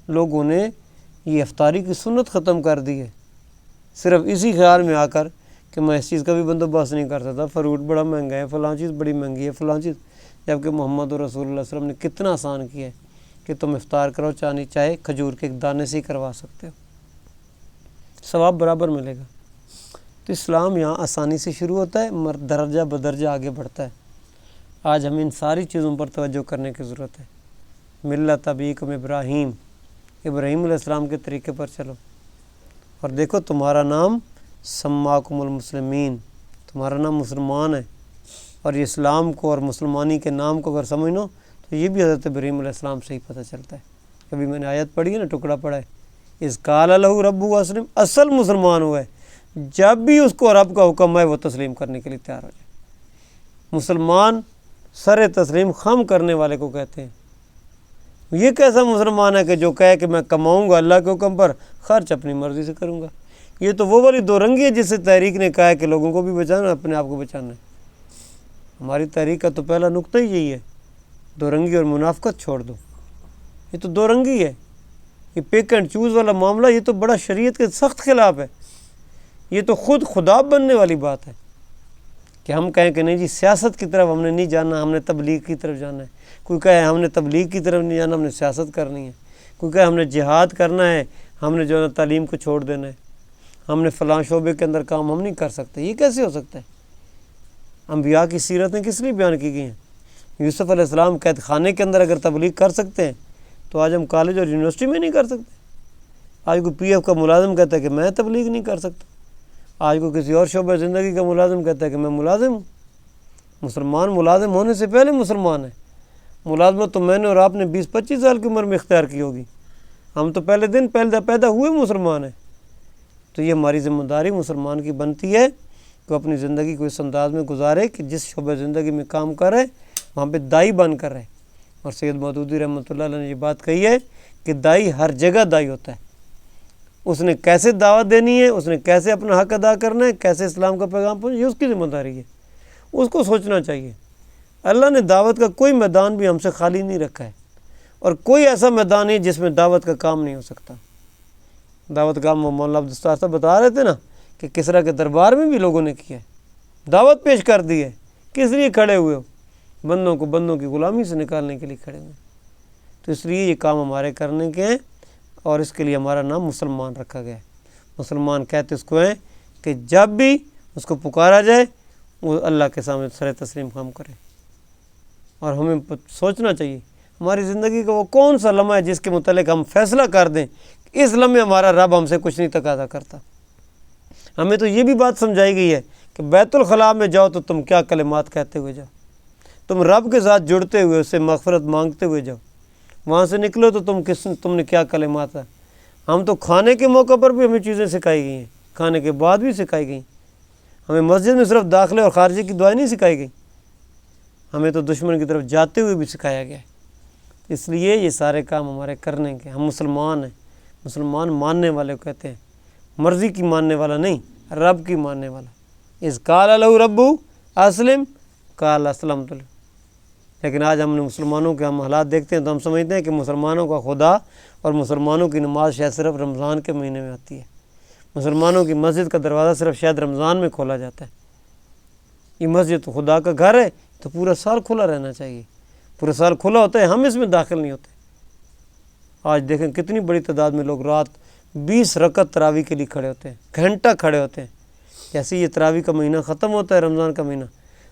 لوگوں نے یہ افطاری کی سنت ختم کر دی ہے، صرف اسی خیال میں آ کر کہ میں اس چیز کا بھی بندوبست نہیں کر سکتا، فروٹ بڑا مہنگا ہے، فلاں چیز بڑی مہنگی ہے، فلاں چیز، جبکہ محمد رسول اللہ صلی اللہ علیہ وسلم نے کتنا آسان کیا ہے کہ تم افطار کرو چاہے کھجور کے ایک دانے سے ہی کروا سکتے ہو، ثواب برابر ملے گا۔ تو اسلام یہاں آسانی سے شروع ہوتا ہے، درجہ بدرجہ آگے بڑھتا ہے۔ آج ہمیں ان ساری چیزوں پر توجہ کرنے کی ضرورت ہے۔ ملت ابیکم ابراہیم، ابراہیم علیہ السلام کے طریقے پر چلو، اور دیکھو تمہارا نام سماکم المسلمین، تمہارا نام مسلمان ہے، اور یہ اسلام کو اور مسلمانی کے نام کو اگر سمجھ لو تو یہ بھی حضرت ابراہیم علیہ السلام سے ہی پتہ چلتا ہے۔ کبھی میں نے آیت پڑھی ہے نا، ٹکڑا پڑھا ہے، اذ قال لہ ربہ اسلم، اصل مسلمان ہوا ہے جب بھی اس کو رب کا حکم ہے وہ تسلیم کرنے کے لیے تیار ہو جائے۔ مسلمان سر تسلیم خم کرنے والے کو کہتے ہیں۔ یہ کیسا مسلمان ہے کہ جو کہے کہ میں کماؤں گا اللہ کے حکم پر، خرچ اپنی مرضی سے کروں گا؟ یہ تو وہ والی دو رنگی ہے جس سے تحریک نے کہا ہے کہ لوگوں کو بھی بچانا، اپنے آپ کو بچانا ہے۔ ہماری تحریک کا تو پہلا نقطہ ہی یہی ہے، دو رنگی اور منافقت چھوڑ دو۔ یہ تو دو رنگی ہے، یہ پک اینڈ چوز والا معاملہ، یہ تو بڑا شریعت کے سخت خلاف ہے۔ یہ تو خود خدا بننے والی بات ہے کہ ہم کہیں کہ نہیں جی سیاست کی طرف ہم نے نہیں جانا، ہم نے تبلیغ کی طرف جانا ہے۔ کوئی کہے ہم نے تبلیغ کی طرف نہیں جانا، ہم نے سیاست کرنی ہے۔ کوئی کہے ہم نے جہاد کرنا ہے، ہم نے جو ہے تعلیم کو چھوڑ دینا ہے، ہم نے فلاں شعبے کے اندر کام ہم نہیں کر سکتے۔ یہ کیسے ہو سکتا ہے؟ انبیاء کی سیرتیں کس لیے بیان کی گئی ہیں؟ یوسف علیہ السلام قید خانے کے اندر اگر تبلیغ کر سکتے ہیں تو آج ہم کالج اور یونیورسٹی میں نہیں کر سکتے؟ آج کوئی پی ایف کا ملازم کہتا ہے کہ میں تبلیغ نہیں کر سکتا، آج کو کسی اور شعبہ زندگی کا ملازم کہتا ہے کہ میں ملازم ہوں۔ مسلمان ملازم ہونے سے پہلے مسلمان ہے۔ ملازمت تو میں نے اور آپ نے 20-25 سال کی عمر میں اختیار کی ہوگی، ہم تو پہلے دن پیدا ہوئے مسلمان ہیں۔ تو یہ ہماری ذمہ داری مسلمان کی بنتی ہے کہ اپنی زندگی کو اس انداز میں گزارے کہ جس شعبہ زندگی میں کام کرے وہاں پہ دائی بن کر رہے۔ اور سید مودودی رحمۃ اللہ علیہ نے یہ بات کہی ہے کہ دائی ہر جگہ دائی ہوتا ہے، اس نے کیسے دعوت دینی ہے، اس نے کیسے اپنا حق ادا کرنا ہے، کیسے اسلام کا پیغام پہنچے، یہ اس کی ذمہ داری ہے، اس کو سوچنا چاہیے۔ اللہ نے دعوت کا کوئی میدان بھی ہم سے خالی نہیں رکھا ہے، اور کوئی ایسا میدان نہیں جس میں دعوت کا کام نہیں ہو سکتا۔ دعوت کا مولانا عبدالستار صاحب بتا رہے تھے نا کہ کسریٰ کے دربار میں بھی لوگوں نے کیا ہے، دعوت پیش کر دی ہے۔ کس لیے کھڑے ہوئے ہو؟ بندوں کو بندوں کی غلامی سے نکالنے کے لیے کھڑے ہوئے۔ تو اس لیے یہ کام ہمارے کرنے کے ہیں، اور اس کے لیے ہمارا نام مسلمان رکھا گیا ہے۔ مسلمان کہتے اس کو ہیں کہ جب بھی اس کو پکارا جائے وہ اللہ کے سامنے سر تسلیم خم کرے۔ اور ہمیں سوچنا چاہیے ہماری زندگی کا وہ کون سا لمحہ ہے جس کے متعلق ہم فیصلہ کر دیں کہ اس لمحے ہمارا رب ہم سے کچھ نہیں تقاضا کرتا۔ ہمیں تو یہ بھی بات سمجھائی گئی ہے کہ بیت الخلاء میں جاؤ تو تم کیا کلمات کہتے ہوئے جاؤ، تم رب کے ساتھ جڑتے ہوئے اس سے مغفرت مانگتے ہوئے جاؤ، وہاں سے نکلو تو تم نے کیا کلمات ہے۔ ہم تو کھانے کے موقع پر بھی ہمیں چیزیں سکھائی گئی ہیں، کھانے کے بعد بھی سکھائی گئی. ہمیں مسجد میں صرف داخلے اور خارجے کی دعائیں نہیں سکھائی گئی، ہمیں تو دشمن کی طرف جاتے ہوئے بھی سکھایا گیا ہے. اس لیے یہ سارے کام ہمارے کرنے کے. ہم مسلمان ہیں، مسلمان ماننے والے کو کہتے ہیں، مرضی کی ماننے والا نہیں، رب کی ماننے والا. اذ قال لہ ربہ اسلم قال اسلمت له. لیکن آج ہم نے مسلمانوں کے ہم حالات دیکھتے ہیں تو ہم سمجھتے ہیں کہ مسلمانوں کا خدا اور مسلمانوں کی نماز شاید صرف رمضان کے مہینے میں آتی ہے، مسلمانوں کی مسجد کا دروازہ صرف شاید رمضان میں کھولا جاتا ہے. یہ مسجد تو خدا کا گھر ہے تو پورا سال کھلا رہنا چاہیے. پورا سال کھلا ہوتا ہے، ہم اس میں داخل نہیں ہوتے. آج دیکھیں کتنی بڑی تعداد میں لوگ رات 20 رکعت تراویح کے لیے کھڑے ہوتے ہیں، گھنٹہ کھڑے ہوتے ہیں. جیسے یہ تراویح کا مہینہ ختم ہوتا ہے، رمضان کا مہینہ،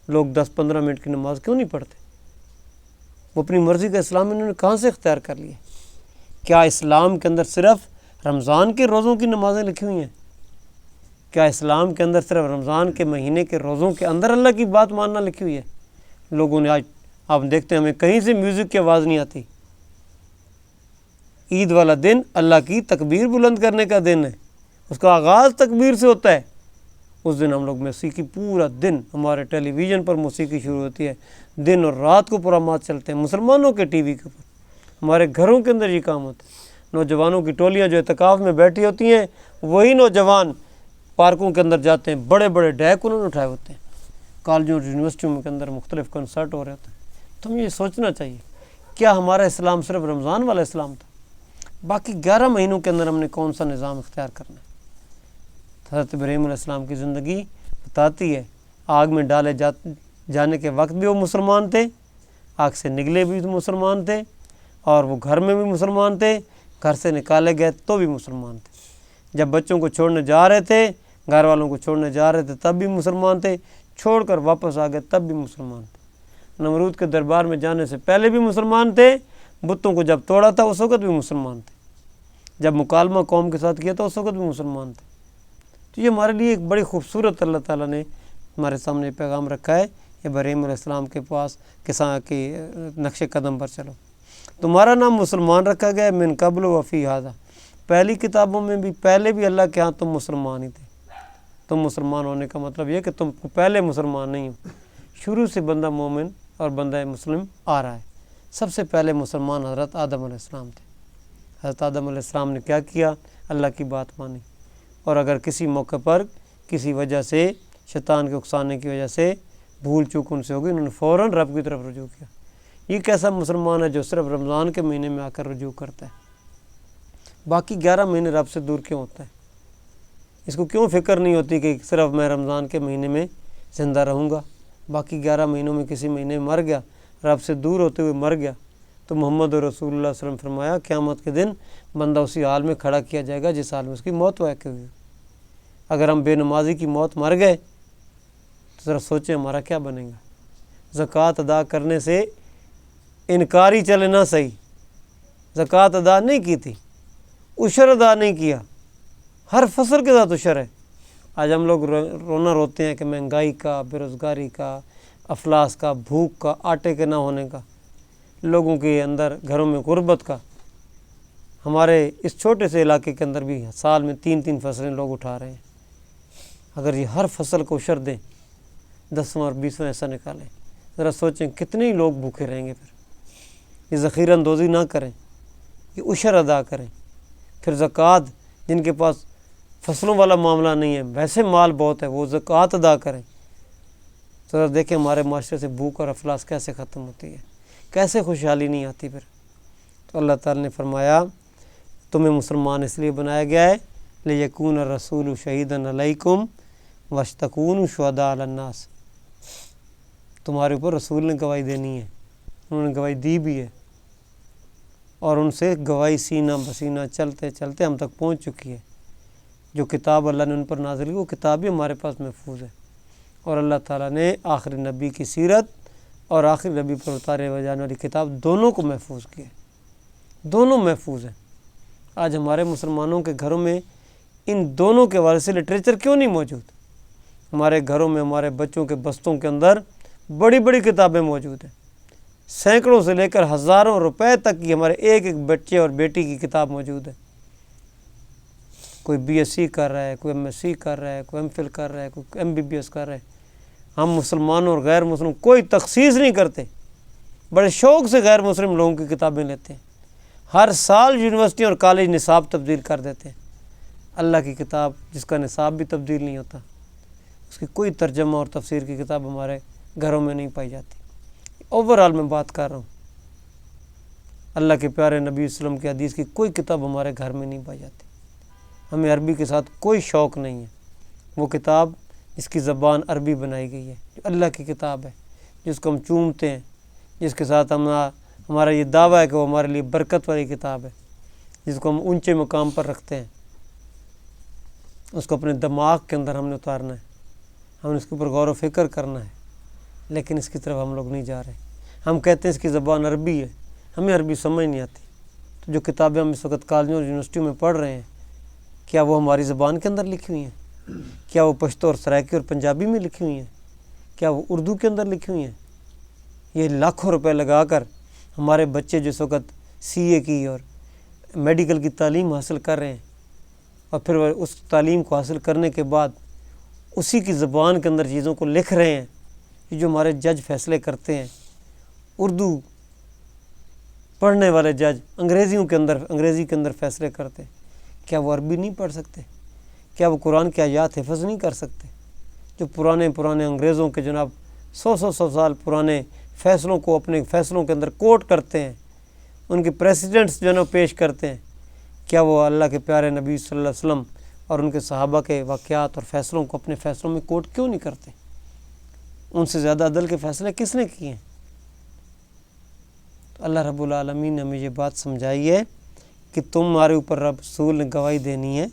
لوگ 10-15 منٹ کی نماز کیوں نہیں پڑھتے؟ وہ اپنی مرضی کا اسلام انہوں نے کہاں سے اختیار کر لیا؟ کیا اسلام کے اندر صرف رمضان کے روزوں کی نمازیں لکھی ہوئی ہیں؟ کیا اسلام کے اندر صرف رمضان کے مہینے کے روزوں کے اندر اللہ کی بات ماننا لکھی ہوئی ہے؟ لوگوں نے آج آپ دیکھتے ہیں ہمیں کہیں سے میوزک کی آواز نہیں آتی. عید والا دن اللہ کی تکبیر بلند کرنے کا دن ہے، اس کا آغاز تکبیر سے ہوتا ہے. اس دن ہم لوگ موسیقی، پورا دن ہمارے ٹیلی ویژن پر موسیقی شروع ہوتی ہے، دن اور رات کو پرامات چلتے ہیں مسلمانوں کے ٹی وی کے اوپر. ہمارے گھروں کے اندر یہ کام ہوتا ہے. نوجوانوں کی ٹولیاں جو اعتکاف میں بیٹھی ہوتی ہیں، وہی نوجوان پارکوں کے اندر جاتے ہیں، بڑے بڑے ڈیک انہوں نے اٹھائے ہوتے ہیں، کالجوں اور یونیورسٹیوں کے اندر مختلف کنسرٹ ہو رہے ہوتے ہیں. تو ہمیں یہ سوچنا چاہیے، کیا ہمارا اسلام صرف رمضان والا اسلام تھا؟ باقی 11 مہینوں کے اندر ہم نے کون سا نظام اختیار کرنا ہے؟ حضرت ابراہیم علیہ السلام کی زندگی بتاتی ہے، آگ میں ڈالے جانے کے وقت بھی وہ مسلمان تھے، آگ سے نکلے بھی مسلمان تھے، اور وہ گھر میں بھی مسلمان تھے، گھر سے نکالے گئے تو بھی مسلمان تھے. جب بچوں کو چھوڑنے جا رہے تھے، گھر والوں کو چھوڑنے جا رہے تھے تب بھی مسلمان تھے، چھوڑ کر واپس آ گئے تب بھی مسلمان تھے. نمرود کے دربار میں جانے سے پہلے بھی مسلمان تھے، بتوں کو جب توڑا تھا اس وقت بھی مسلمان تھے، جب مکالمہ قوم کے ساتھ کیا تھا اس وقت بھی مسلمان تھے. تو یہ ہمارے لیے ایک بڑی خوبصورت اللہ تعالیٰ نے ہمارے سامنے پیغام رکھا ہے. ابراہیم علیہ السلام کے پاس کساں کے نقش قدم پر چلو. تمہارا نام مسلمان رکھا گیا ہے، من قبل و فی ھذا، پہلی کتابوں میں بھی، پہلے بھی اللہ کے ہاں تم مسلمان ہی تھے. تم مسلمان ہونے کا مطلب یہ کہ تم پہلے مسلمان نہیں ہو. شروع سے بندہ مومن اور بندہ مسلم آ رہا ہے. سب سے پہلے مسلمان حضرت آدم علیہ السلام تھے. حضرت آدم علیہ السلام نے کیا کیا؟ اللہ کی بات مانی، اور اگر کسی موقع پر کسی وجہ سے، شیطان کے اکسانے کی وجہ سے بھول چوک ان سے ہوگی، انہوں نے فوراً رب کی طرف رجوع کیا. یہ کیسا مسلمان ہے جو صرف رمضان کے مہینے میں آ کر رجوع کرتا ہے؟ باقی 11 مہینے رب سے دور کیوں ہوتا ہے؟ اس کو کیوں فکر نہیں ہوتی کہ صرف میں رمضان کے مہینے میں زندہ رہوں گا، باقی 11 مہینوں میں کسی مہینے میں مر گیا، رب سے دور ہوتے ہوئے مر گیا، تو محمد رسول اللہ صلی اللہ علیہ وسلم فرمایا قیامت کے دن بندہ اسی حال میں کھڑا کیا جائے گا جس حال میں اس کی موت واقع ہوئی. اگر ہم بے نمازی کی موت مر گئے تو ذرا سوچیں ہمارا کیا بنے گا. زکوٰۃ ادا کرنے سے انکاری چلے نہ صحیح، زکوٰۃ ادا نہیں کی تھی، عشر ادا نہیں کیا، ہر فصل کے ساتھ عشر ہے. آج ہم لوگ رونا روتے ہیں کہ مہنگائی کا، بے روزگاری کا، افلاس کا، بھوک کا، آٹے کے نہ ہونے کا، لوگوں کے اندر گھروں میں غربت کا. ہمارے اس چھوٹے سے علاقے کے اندر بھی سال میں 3 فصلیں لوگ اٹھا رہے ہیں. اگر یہ ہر فصل کو عشر دیں، 10واں اور 20واں ایسا نکالیں، ذرا سوچیں کتنے ہی لوگ بھوکے رہیں گے. پھر یہ ذخیرہ اندوزی نہ کریں، یہ عشر ادا کریں. پھر زکوٰۃ، جن کے پاس فصلوں والا معاملہ نہیں ہے، ویسے مال بہت ہے، وہ زکوٰۃ ادا کریں. ذرا دیکھیں ہمارے معاشرے سے بھوک اور افلاس کیسے ختم ہوتی ہے، کیسے خوشحالی نہیں آتی. پھر تو اللہ تعالیٰ نے فرمایا تمہیں مسلمان اس لیے بنایا گیا ہے لیکون الرسول شہیدا علیکم وتکونوا شہداء علی الناس. تمہارے اوپر رسول نے گواہی دینی ہے، انہوں نے گواہی دی بھی ہے، اور ان سے گواہی سینہ بسینہ چلتے چلتے ہم تک پہنچ چکی ہے. جو کتاب اللہ نے ان پر نازل کی وہ کتاب بھی ہمارے پاس محفوظ ہے، اور اللہ تعالیٰ نے آخری نبی کی سیرت اور آخری نبی پر اتارے جانے والی کتاب دونوں کو محفوظ کیا ہے، دونوں محفوظ ہیں. آج ہمارے مسلمانوں کے گھروں میں ان دونوں کے حوالے سے لٹریچر کیوں نہیں موجود؟ ہمارے گھروں میں ہمارے بچوں کے بستوں کے اندر بڑی بڑی کتابیں موجود ہیں، سینکڑوں سے لے کر ہزاروں روپے تک کی ہمارے ایک ایک بچے اور بیٹی کی کتاب موجود ہے. کوئی BSc کر رہا ہے، کوئی MSc کر رہا ہے، کوئی MPhil کر رہا ہے، کوئی MBBS کر رہا ہے۔ ہم مسلمانوں اور غیر مسلم کوئی تخصیص نہیں کرتے، بڑے شوق سے غیر مسلم لوگوں کی کتابیں لیتے ہیں۔ ہر سال یونیورسٹی اور کالج نصاب تبدیل کر دیتے ہیں۔ اللہ کی کتاب جس کا نصاب بھی تبدیل نہیں ہوتا، اس کی کوئی ترجمہ اور تفسیر کی کتاب ہمارے گھروں میں نہیں پائی جاتی۔ اوورآل میں بات کر رہا ہوں، اللہ کے پیارے نبی وسلم کی حدیث کی کوئی کتاب ہمارے گھر میں نہیں پائی جاتی۔ ہمیں عربی کے ساتھ کوئی شوق نہیں ہے۔ وہ کتاب جس کی زبان عربی بنائی گئی ہے، جو اللہ کی کتاب ہے، جس کو ہم چومتے ہیں، جس کے ساتھ ہمارا یہ دعویٰ ہے کہ وہ ہمارے لیے برکت والی کتاب ہے، جس کو ہم اونچے مقام پر رکھتے ہیں، اس کو اپنے دماغ کے اندر ہم نے اتارنا ہے، ہم نے اس کے اوپر غور و فکر کرنا ہے، لیکن اس کی طرف ہم لوگ نہیں جا رہے۔ ہم کہتے ہیں اس کی زبان عربی ہے، ہمیں عربی سمجھ نہیں آتی، تو جو کتابیں ہم اس وقت کالجوں اور یونیورسٹیوں میں پڑھ رہے ہیں، کیا وہ ہماری زبان کے اندر لکھی ہوئی ہیں؟ کیا وہ پشتو اور سرائکی اور پنجابی میں لکھی ہوئی ہیں؟ کیا وہ اردو کے اندر لکھی ہوئی ہیں؟ یہ لاکھوں روپے لگا کر ہمارے بچے جس وقت CA کی اور میڈیکل کی تعلیم حاصل کر رہے ہیں، اور پھر وہ اس تعلیم کو حاصل کرنے کے بعد اسی کی زبان کے اندر چیزوں کو لکھ رہے ہیں، یہ جو ہمارے جج فیصلے کرتے ہیں، اردو پڑھنے والے جج انگریزی کے اندر فیصلے کرتے ہیں، کیا وہ عربی نہیں پڑھ سکتے؟ کیا وہ قرآن کی آیات حفظ نہیں کر سکتے؟ جو پرانے انگریزوں کے جناب 100 سال پرانے فیصلوں کو اپنے فیصلوں کے اندر کوٹ کرتے ہیں، ان کے پریسیڈنٹس جو ہے نا پیش کرتے ہیں، کیا وہ اللہ کے پیارے نبی صلی اللہ علیہ وسلم اور ان کے صحابہ کے واقعات اور فیصلوں کو اپنے فیصلوں میں کوٹ کیوں نہیں کرتے؟ ان سے زیادہ عدل کے فیصلے کس نے کیے ہیں؟ تو اللہ رب العالمین نے ہمیں یہ بات سمجھائی ہے کہ تمہارے اوپر رسول نے گواہی دینی ہے،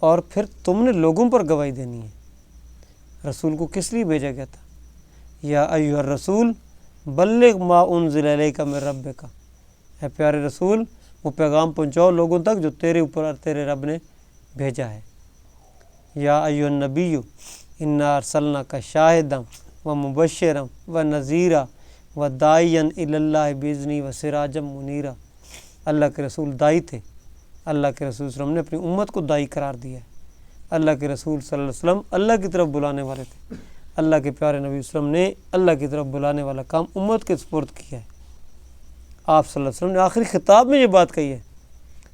اور پھر تم نے لوگوں پر گواہی دینی ہے۔ رسول کو کس لیے بھیجا گیا تھا؟ یا ایھا الرسول بلغ ما انزل الیک من ربک، اے پیارے رسول وہ پیغام پہنچاؤ لوگوں تک جو تیرے اوپر اور تیرے رب نے بھیجا ہے۔ یا ایھا النبی انا ارسلناک شاہدا ومبشرا ونذیرا وداعیا الی اللہ باذنہ وسراجا منیرا۔ اللہ کے رسول دائی تھے، اللہ کے رسول صلی اللہ علیہ وسلم نے اپنی امت کو دائی قرار دیا ہے۔ اللہ کے رسول صلی اللہ علیہ وسلم اللہ کی طرف بلانے والے تھے، اللہ کے پیارے نبی صلی اللہ علیہ وسلم نے اللہ کی طرف بلانے والا کام امت کے سپرد کیا ہے۔ آپ صلی اللہ علیہ وسلم نے آخری خطاب میں یہ بات کہی ہے،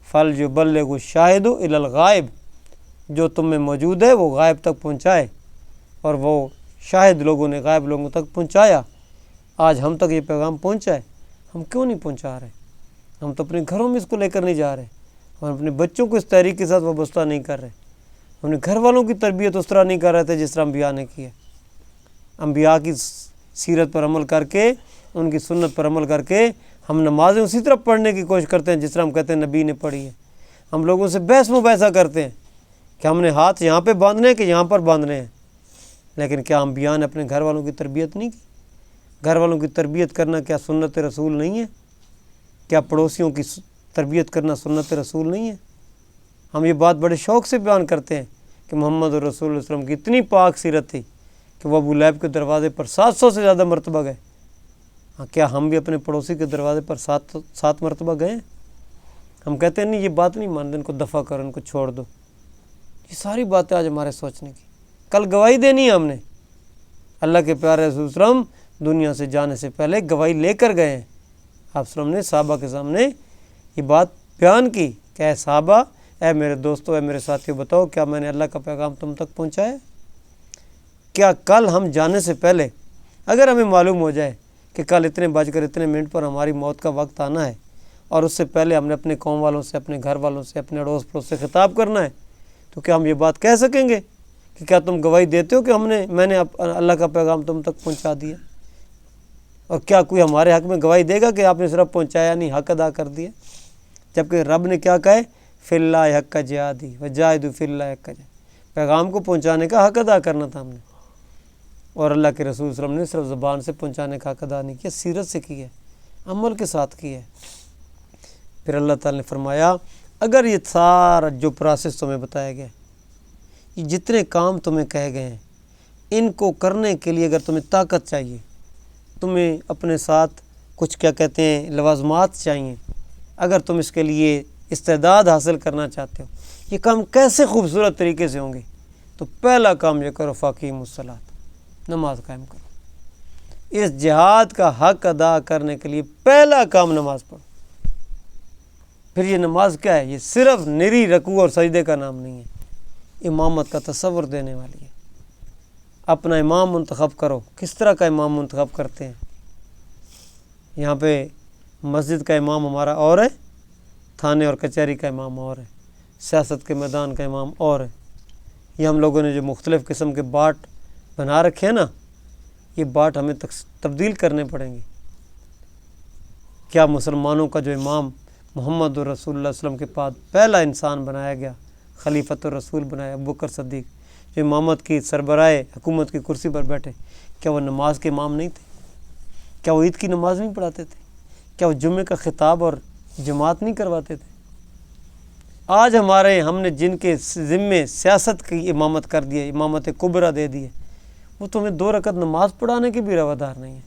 فَلْيُبَلِّغِ الشَّاهِدُ إِلَى الْغَائِبِ، جو تم میں موجود ہے وہ غائب تک پہنچائے، اور وہ شاہد لوگوں نے غائب لوگوں تک پہنچایا۔ آج ہم تک یہ پیغام پہنچا ہے، ہم کیوں نہیں پہنچا رہے؟ ہم تو اپنے گھروں میں اس کو لے کر نہیں جا رہے، ہم اپنے بچوں کو اس تحریک کے ساتھ وابستہ نہیں کر رہے، ہم نے گھر والوں کی تربیت اس طرح نہیں کر رہے تھے جس طرح انبیاء نے کی ہے۔ انبیاء کی سیرت پر عمل کر کے، ان کی سنت پر عمل کر کے ہم نمازیں اسی طرح پڑھنے کی کوشش کرتے ہیں جس طرح ہم کہتے ہیں نبی نے پڑھی ہے۔ ہم لوگوں سے بحث مباحثہ کرتے ہیں کہ ہم نے ہاتھ یہاں پہ باندھنے ہیں کہ یہاں پر باندھنے ہیں، لیکن کیا انبیاء نے اپنے گھر والوں کی تربیت نہیں کی؟ گھر والوں کی تربیت کرنا کیا سنت رسول نہیں ہے؟ کیا پڑوسیوں کی تربیت کرنا سنت رسول نہیں ہے؟ ہم یہ بات بڑے شوق سے بیان کرتے ہیں کہ محمد رسول اللہ صلی اللہ علیہ وسلم کی اتنی پاک سیرت تھی کہ وہ ابو لہب کے دروازے پر 700 سے زیادہ مرتبہ گئے۔ کیا ہم بھی اپنے پڑوسی کے دروازے پر 7 مرتبہ گئے ہیں؟ ہم کہتے ہیں نہیں، یہ بات نہیں مانتے، ان کو دفع کرو، ان کو چھوڑ دو۔ یہ ساری باتیں آج ہمارے سوچنے کی۔ کل گواہی دینی ہے ہم نے، اللہ کے پیارے رسول صلی اللہ علیہ وسلم دنیا سے جانے سے پہلے گواہی لے کر گئے ہیں۔ آپ صلی اللہ علیہ وسلم نے صحابہ کے سامنے یہ بات بیان کی کہ اے صحابہ، اے میرے دوستو، اے میرے ساتھیوں، بتاؤ کیا میں نے اللہ کا پیغام تم تک پہنچایا؟ کیا کل ہم جانے سے پہلے اگر ہمیں معلوم ہو جائے کہ کل اتنے بج کر اتنے منٹ پر ہماری موت کا وقت آنا ہے، اور اس سے پہلے ہم نے اپنے قوم والوں سے، اپنے گھر والوں سے، اپنے اڑوس پڑوس سے خطاب کرنا ہے، تو کیا ہم یہ بات کہہ سکیں گے کہ کیا تم گواہی دیتے ہو کہ میں نے اللہ کا پیغام تم تک پہنچا دیا؟ اور کیا کوئی ہمارے حق میں گواہی دے گا کہ آپ نے صرف پہنچایا نہیں، حق ادا کر دیا؟ جبکہ رب نے کیا کہا ہے، فی اللہ حق جہادی وجاہدوا فی اللہ حق جہاد، پیغام کو پہنچانے کا حق ادا کرنا تھا ہم نے، اور اللہ کے رسول صلی اللہ علیہ وسلم نے صرف زبان سے پہنچانے کا حق ادا نہیں کیا، سیرت سے کی ہے، عمل کے ساتھ کی ہے۔ پھر اللہ تعالیٰ نے فرمایا اگر یہ سارا جو پروسیس تمہیں بتایا گیا، یہ جتنے کام تمہیں کہے گئے ہیں، ان کو کرنے کے لیے اگر تمہیں طاقت چاہیے، تمہیں اپنے ساتھ کچھ کیا کہتے ہیں لوازمات چاہیے، اگر تم اس کے لیے استعداد حاصل کرنا چاہتے ہو، یہ کام کیسے خوبصورت طریقے سے ہوں گے؟ تو پہلا کام یہ کرو، فاقیم الصلاۃ، نماز قائم کرو۔ اس جہاد کا حق ادا کرنے کے لیے پہلا کام نماز پڑھو۔ پھر یہ نماز کیا ہے؟ یہ صرف نری رکوع اور سجدے کا نام نہیں ہے، امامت کا تصور دینے والی ہے۔ اپنا امام منتخب کرو۔ کس طرح کا امام منتخب کرتے ہیں؟ یہاں پہ مسجد کا امام ہمارا اور ہے، تھانے اور کچہری کا امام اور ہے، سیاست کے میدان کا امام اور ہے۔ یہ ہم لوگوں نے جو مختلف قسم کے باٹ بنا رکھے ہیں نا، یہ باٹ ہمیں تبدیل کرنے پڑیں گے۔ کیا مسلمانوں کا جو امام محمد رسول اللہ صلی اللہ علیہ وسلم کے بعد پہلا انسان بنایا گیا، خلیفۃ الرسول بنایا ابوبکر صدیق، جو امامت کی سربراہ حکومت کی کرسی پر بیٹھے، کیا وہ نماز کے امام نہیں تھے؟ کیا وہ عید کی نماز نہیں پڑھاتے تھے؟ کیا وہ جمعے کا خطاب اور جماعت نہیں کرواتے تھے؟ آج ہم نے جن کے ذمے سیاست کی امامت کر دی ہے، امامت کبریٰ دے دی ہے، وہ تو ہمیں 2 رکعت نماز پڑھانے کے بھی روادار نہیں ہے۔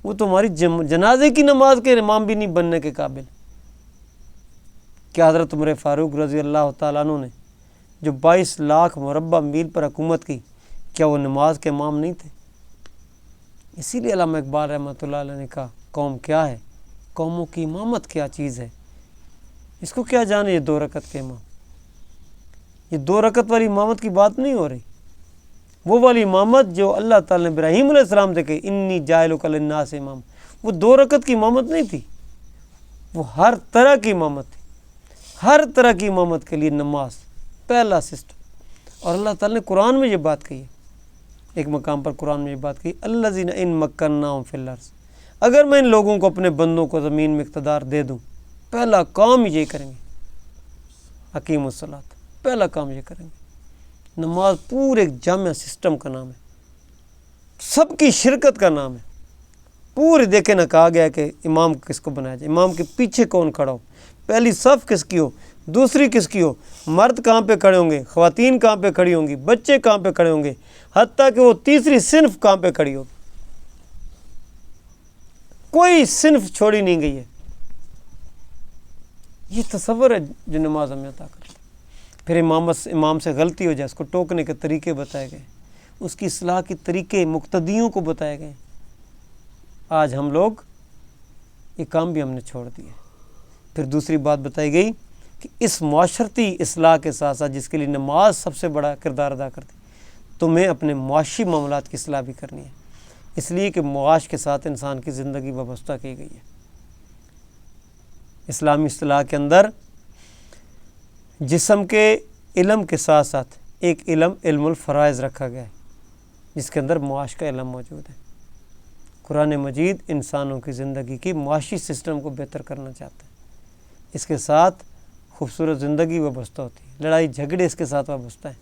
وہ تو ہماری جنازے کی نماز کے امام بھی نہیں بننے کے قابل۔ کیا حضرت عمر فاروق رضی اللہ تعالیٰ عنہ نے جو 22 لاکھ مربع میل پر حکومت کی، کیا وہ نماز کے امام نہیں تھے؟ اسی لیے علامہ اقبال رحمۃ اللہ علیہ نے کہا، قوم کیا ہے، قوموں کی امامت کیا چیز ہے، اس کو کیا جانے یہ 2 رکعت کے امام۔ یہ 2 رکعت والی امامت کی بات نہیں ہو رہی، وہ والی امامت جو اللہ تعالیٰ نے ابراہیم علیہ السلام سے کہی، انی جاعلک للناس امام، وہ 2 رکعت کی امامت نہیں تھی، وہ ہر طرح کی امامت تھی۔ ہر طرح کی امامت کے لیے نماز پہلا سسٹم۔ اور اللہ تعالیٰ نے قرآن میں یہ بات کہی ہے، ایک مقام پر قرآن میں یہ بات کہی، الذین ان مکناہم فی الارض، اگر میں ان لوگوں کو، اپنے بندوں کو زمین میں اقتدار دے دوں، پہلا کام یہ کریں گے، اقیم الصلاۃ، پہلا کام یہ کریں گے۔ نماز پورے ایک جامع سسٹم کا نام ہے، سب کی شرکت کا نام ہے۔ پورے دیکھیں نہ، کہا گیا کہ امام کس کو بنایا جائے، امام کے پیچھے کون کھڑا ہو، پہلی صف کس کی ہو، دوسری کس کی ہو، مرد کہاں پہ کھڑے ہوں گے، خواتین کہاں پہ کھڑی ہوں گی، بچے کہاں پہ کھڑے ہوں گے، حتیٰ کہ وہ تیسری صنف کہاں پہ کھڑی ہوگی، کوئی صنف چھوڑی نہیں گئی ہے۔ یہ تصور ہے جو نماز ہمیں عطا کرتا ہے۔ پھر امام سے غلطی ہو جائے، اس کو ٹوکنے کے طریقے بتائے گئے، اس کی اصلاح کے طریقے مقتدیوں کو بتائے گئے۔ آج ہم لوگ یہ کام بھی ہم نے چھوڑ دیا۔ پھر دوسری بات بتائی گئی کہ اس معاشرتی اصلاح کے ساتھ ساتھ، جس کے لیے نماز سب سے بڑا کردار ادا کرتی، تمہیں اپنے معاشی معاملات کی اصلاح بھی کرنی ہے، اس لیے کہ معاش کے ساتھ انسان کی زندگی وابستہ کی گئی ہے۔ اسلامی اصطلاح کے اندر جسم کے علم کے ساتھ ساتھ ایک علم الفرائض رکھا گیا ہے، جس کے اندر معاش کا علم موجود ہے۔ قرآن مجید انسانوں کی زندگی کی معاشی سسٹم کو بہتر کرنا چاہتا ہے، اس کے ساتھ خوبصورت زندگی وابستہ ہوتی ہے، لڑائی جھگڑے اس کے ساتھ وابستہ ہے،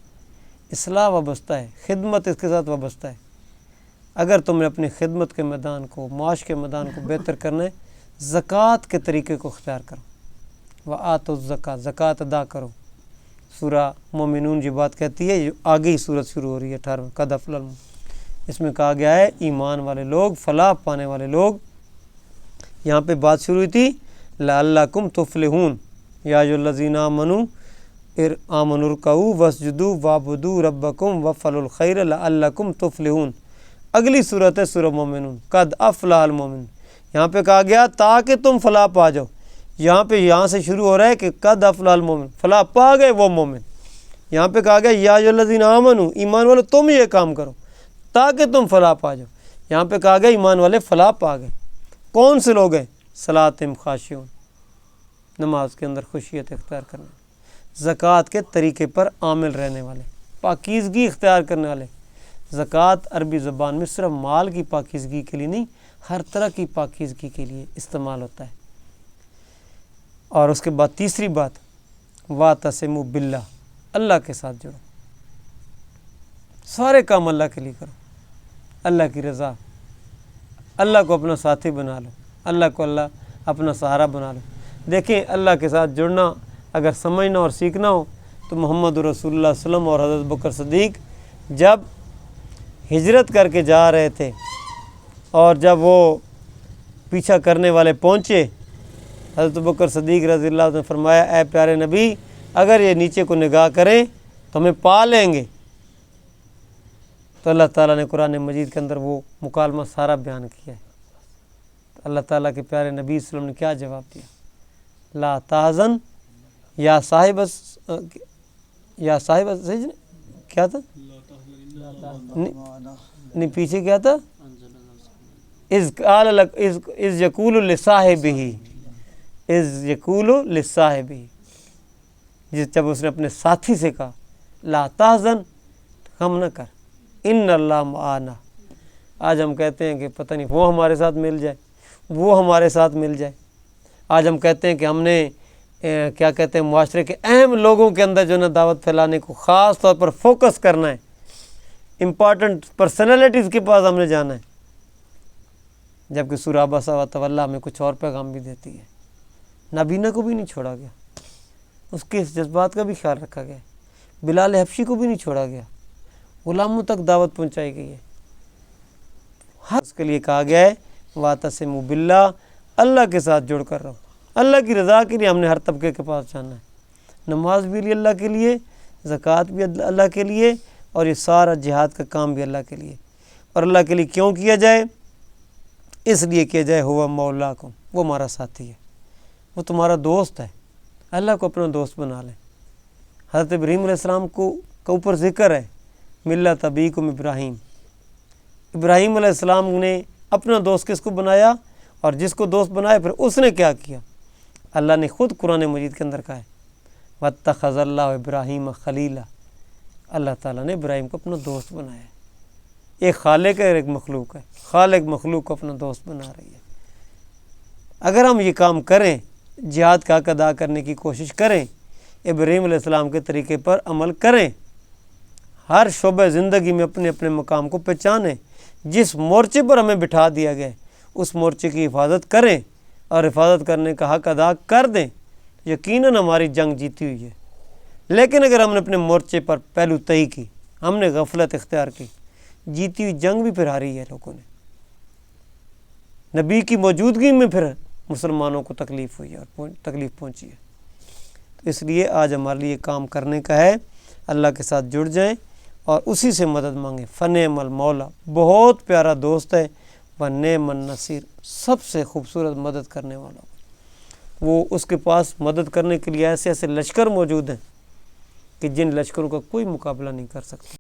اصلاح وابستہ ہے، خدمت اس کے ساتھ وابستہ ہے۔ اگر تم نے اپنی خدمت کے میدان کو، معاش کے میدان کو بہتر کرنا ہے، زکوٰۃ کے طریقے کو اختیار کرو، وآتوا الزکوٰۃ، زکوٰۃ ادا کرو۔ سورہ مومنون یہ بات کہتی ہے، جو آگے ہی سورت شروع ہو رہی ہے 18، قد افلح المؤمنون، اس میں کہا گیا ہے ایمان والے لوگ، فلاح پانے والے لوگ۔ یہاں پہ بات شروع ہوئی تھی لعلکم تفلحون، یا ایھا الذین آمنوا ارکعوا واسجدوا واعبدوا ربکم وافعلوا الخیر لعلکم تفلحون۔ اگلی صورت ہے سورہ مومنون، قد افلح المؤمنون۔ یہاں پہ کہا گیا تاکہ تم فلاح پا جاؤ، یہاں سے شروع ہو رہا ہے کہ قد افلح المؤمنون، فلاح پا گئے وہ مومن۔ یہاں پہ کہا گیا یا ایھا الذین آمنوا، ایمان والے تم یہ کام کرو تاکہ تم فلاح پا جاؤ۔ یہاں پہ کہا گیا ایمان والے فلاح پا گئے۔ کون سے لوگ ہیں؟ صلاتہم خاشعون، نماز کے اندر خشیت اختیار کرنے والے، زکوٰۃ کے طریقے پر عامل رہنے والے، پاکیزگی اختیار کرنے والے۔ زکوٰۃ عربی زبان میں صرف مال کی پاکیزگی کے لیے نہیں، ہر طرح کی پاکیزگی کے لیے استعمال ہوتا ہے۔ اور اس کے بعد تیسری بات، واعتصموا باللہ، اللہ کے ساتھ جڑو، سارے کام اللہ کے لیے کرو، اللہ کی رضا، اللہ کو اپنا ساتھی بنا لو، اللہ کو اپنا سہارا بنا لو۔ دیکھیں، اللہ کے ساتھ جڑنا اگر سمجھنا اور سیکھنا ہو تو محمد رسول اللہ صلی اللہ علیہ وسلم اور حضرت بکر صدیق جب ہجرت کر کے جا رہے تھے، اور جب وہ پیچھا کرنے والے پہنچے، حضرت بکر صدیق رضی اللہ عنہ نے فرمایا، اے پیارے نبی، اگر یہ نیچے کو نگاہ کریں تو ہمیں پا لیں گے۔ تو اللہ تعالیٰ نے قرآن مجید کے اندر وہ مکالمہ سارا بیان کیا ہے۔ اللہ تعالیٰ کے پیارے نبی صلی اللہ علیہ وسلم نے کیا جواب دیا؟ لا تحزن یا صاحب سجن، کیا تھا؟ نہیں پیچھے کیا تھا؟ اذ یقول لصاحبہ، جب اس نے اپنے ساتھی سے کہا لا تحزن، غم نہ کر، ان اللہ معانا۔ آج ہم کہتے ہیں کہ پتہ نہیں وہ ہمارے ساتھ مل جائے، وہ ہمارے ساتھ مل جائے۔ آج ہم کہتے ہیں کہ ہم نے کیا کہتے ہیں معاشرے کے اہم لوگوں کے اندر جو ہے نا دعوت پھیلانے کو خاص طور پر فوکس کرنا ہے، امپارٹنٹ پرسنالٹیز کے پاس ہم نے جانا ہے، جبکہ سورہ عبسہ وتولیٰ ہمیں کچھ اور پیغام بھی دیتی ہے۔ نابینا کو بھی نہیں چھوڑا گیا، اس کے جذبات کا بھی خیال رکھا گیا ہے۔ بلال حبشی کو بھی نہیں چھوڑا گیا، غلاموں تک دعوت پہنچائی گئی ہے۔ ہر اس کے لیے کہا گیا ہے واعتصموا باللہ، اللہ کے ساتھ جڑ کر رہو۔ اللہ کی رضا کے لیے ہم نے ہر طبقے کے پاس جانا ہے۔ نماز بھی اللہ کے لیے، زکوٰۃ بھی اللہ کے لیے، اور یہ سارا جہاد کا کام بھی اللہ کے لیے۔ اور اللہ کے لیے کیوں کیا جائے؟ اس لیے کیا جائے ہوا مولاکم، وہ ہمارا ساتھی ہے، وہ تمہارا دوست ہے۔ اللہ کو اپنا دوست بنا لیں۔ حضرت ابراہیم علیہ السلام کو اوپر ذکر ہے ملت ابیکم ابراہیم۔ ابراہیم علیہ السلام نے اپنا دوست کس کو بنایا؟ اور جس کو دوست بنایا پھر اس نے کیا کیا؟ اللہ نے خود قرآن مجید کے اندر کہا ہے واتخذ اللہ ابراہیم خلیلا، اللہ تعالیٰ نے ابراہیم کو اپنا دوست بنایا ہے۔ ایک خالق ہے اور ایک مخلوق ہے، خالق مخلوق کو اپنا دوست بنا رہی ہے۔ اگر ہم یہ کام کریں، جہاد کا حق ادا کرنے کی کوشش کریں، ابراہیم علیہ السلام کے طریقے پر عمل کریں، ہر شعبہ زندگی میں اپنے اپنے مقام کو پہچانیں، جس مورچے پر ہمیں بٹھا دیا گیا اس مورچے کی حفاظت کریں اور حفاظت کرنے کا حق ادا کر دیں، یقیناً ہماری جنگ جیتی ہوئی ہے۔ لیکن اگر ہم نے اپنے مورچے پر پہلو تہی کی، ہم نے غفلت اختیار کی، جیتی ہوئی جنگ بھی پھر ہاری ہے لوگوں نے۔ نبی کی موجودگی میں پھر مسلمانوں کو تکلیف ہوئی ہے اور تکلیف پہنچی ہے۔ تو اس لیے آج ہمارے لیے کام کرنے کا ہے، اللہ کے ساتھ جڑ جائیں اور اسی سے مدد مانگیں۔ فنعم المولا، بہت پیارا دوست ہے، ونعم النصیر، سب سے خوبصورت مدد کرنے والا۔ وہ اس کے پاس مدد کرنے کے لیے ایسے ایسے لشکر موجود ہیں کہ جن لشکروں کا کوئی مقابلہ نہیں کر سکتا۔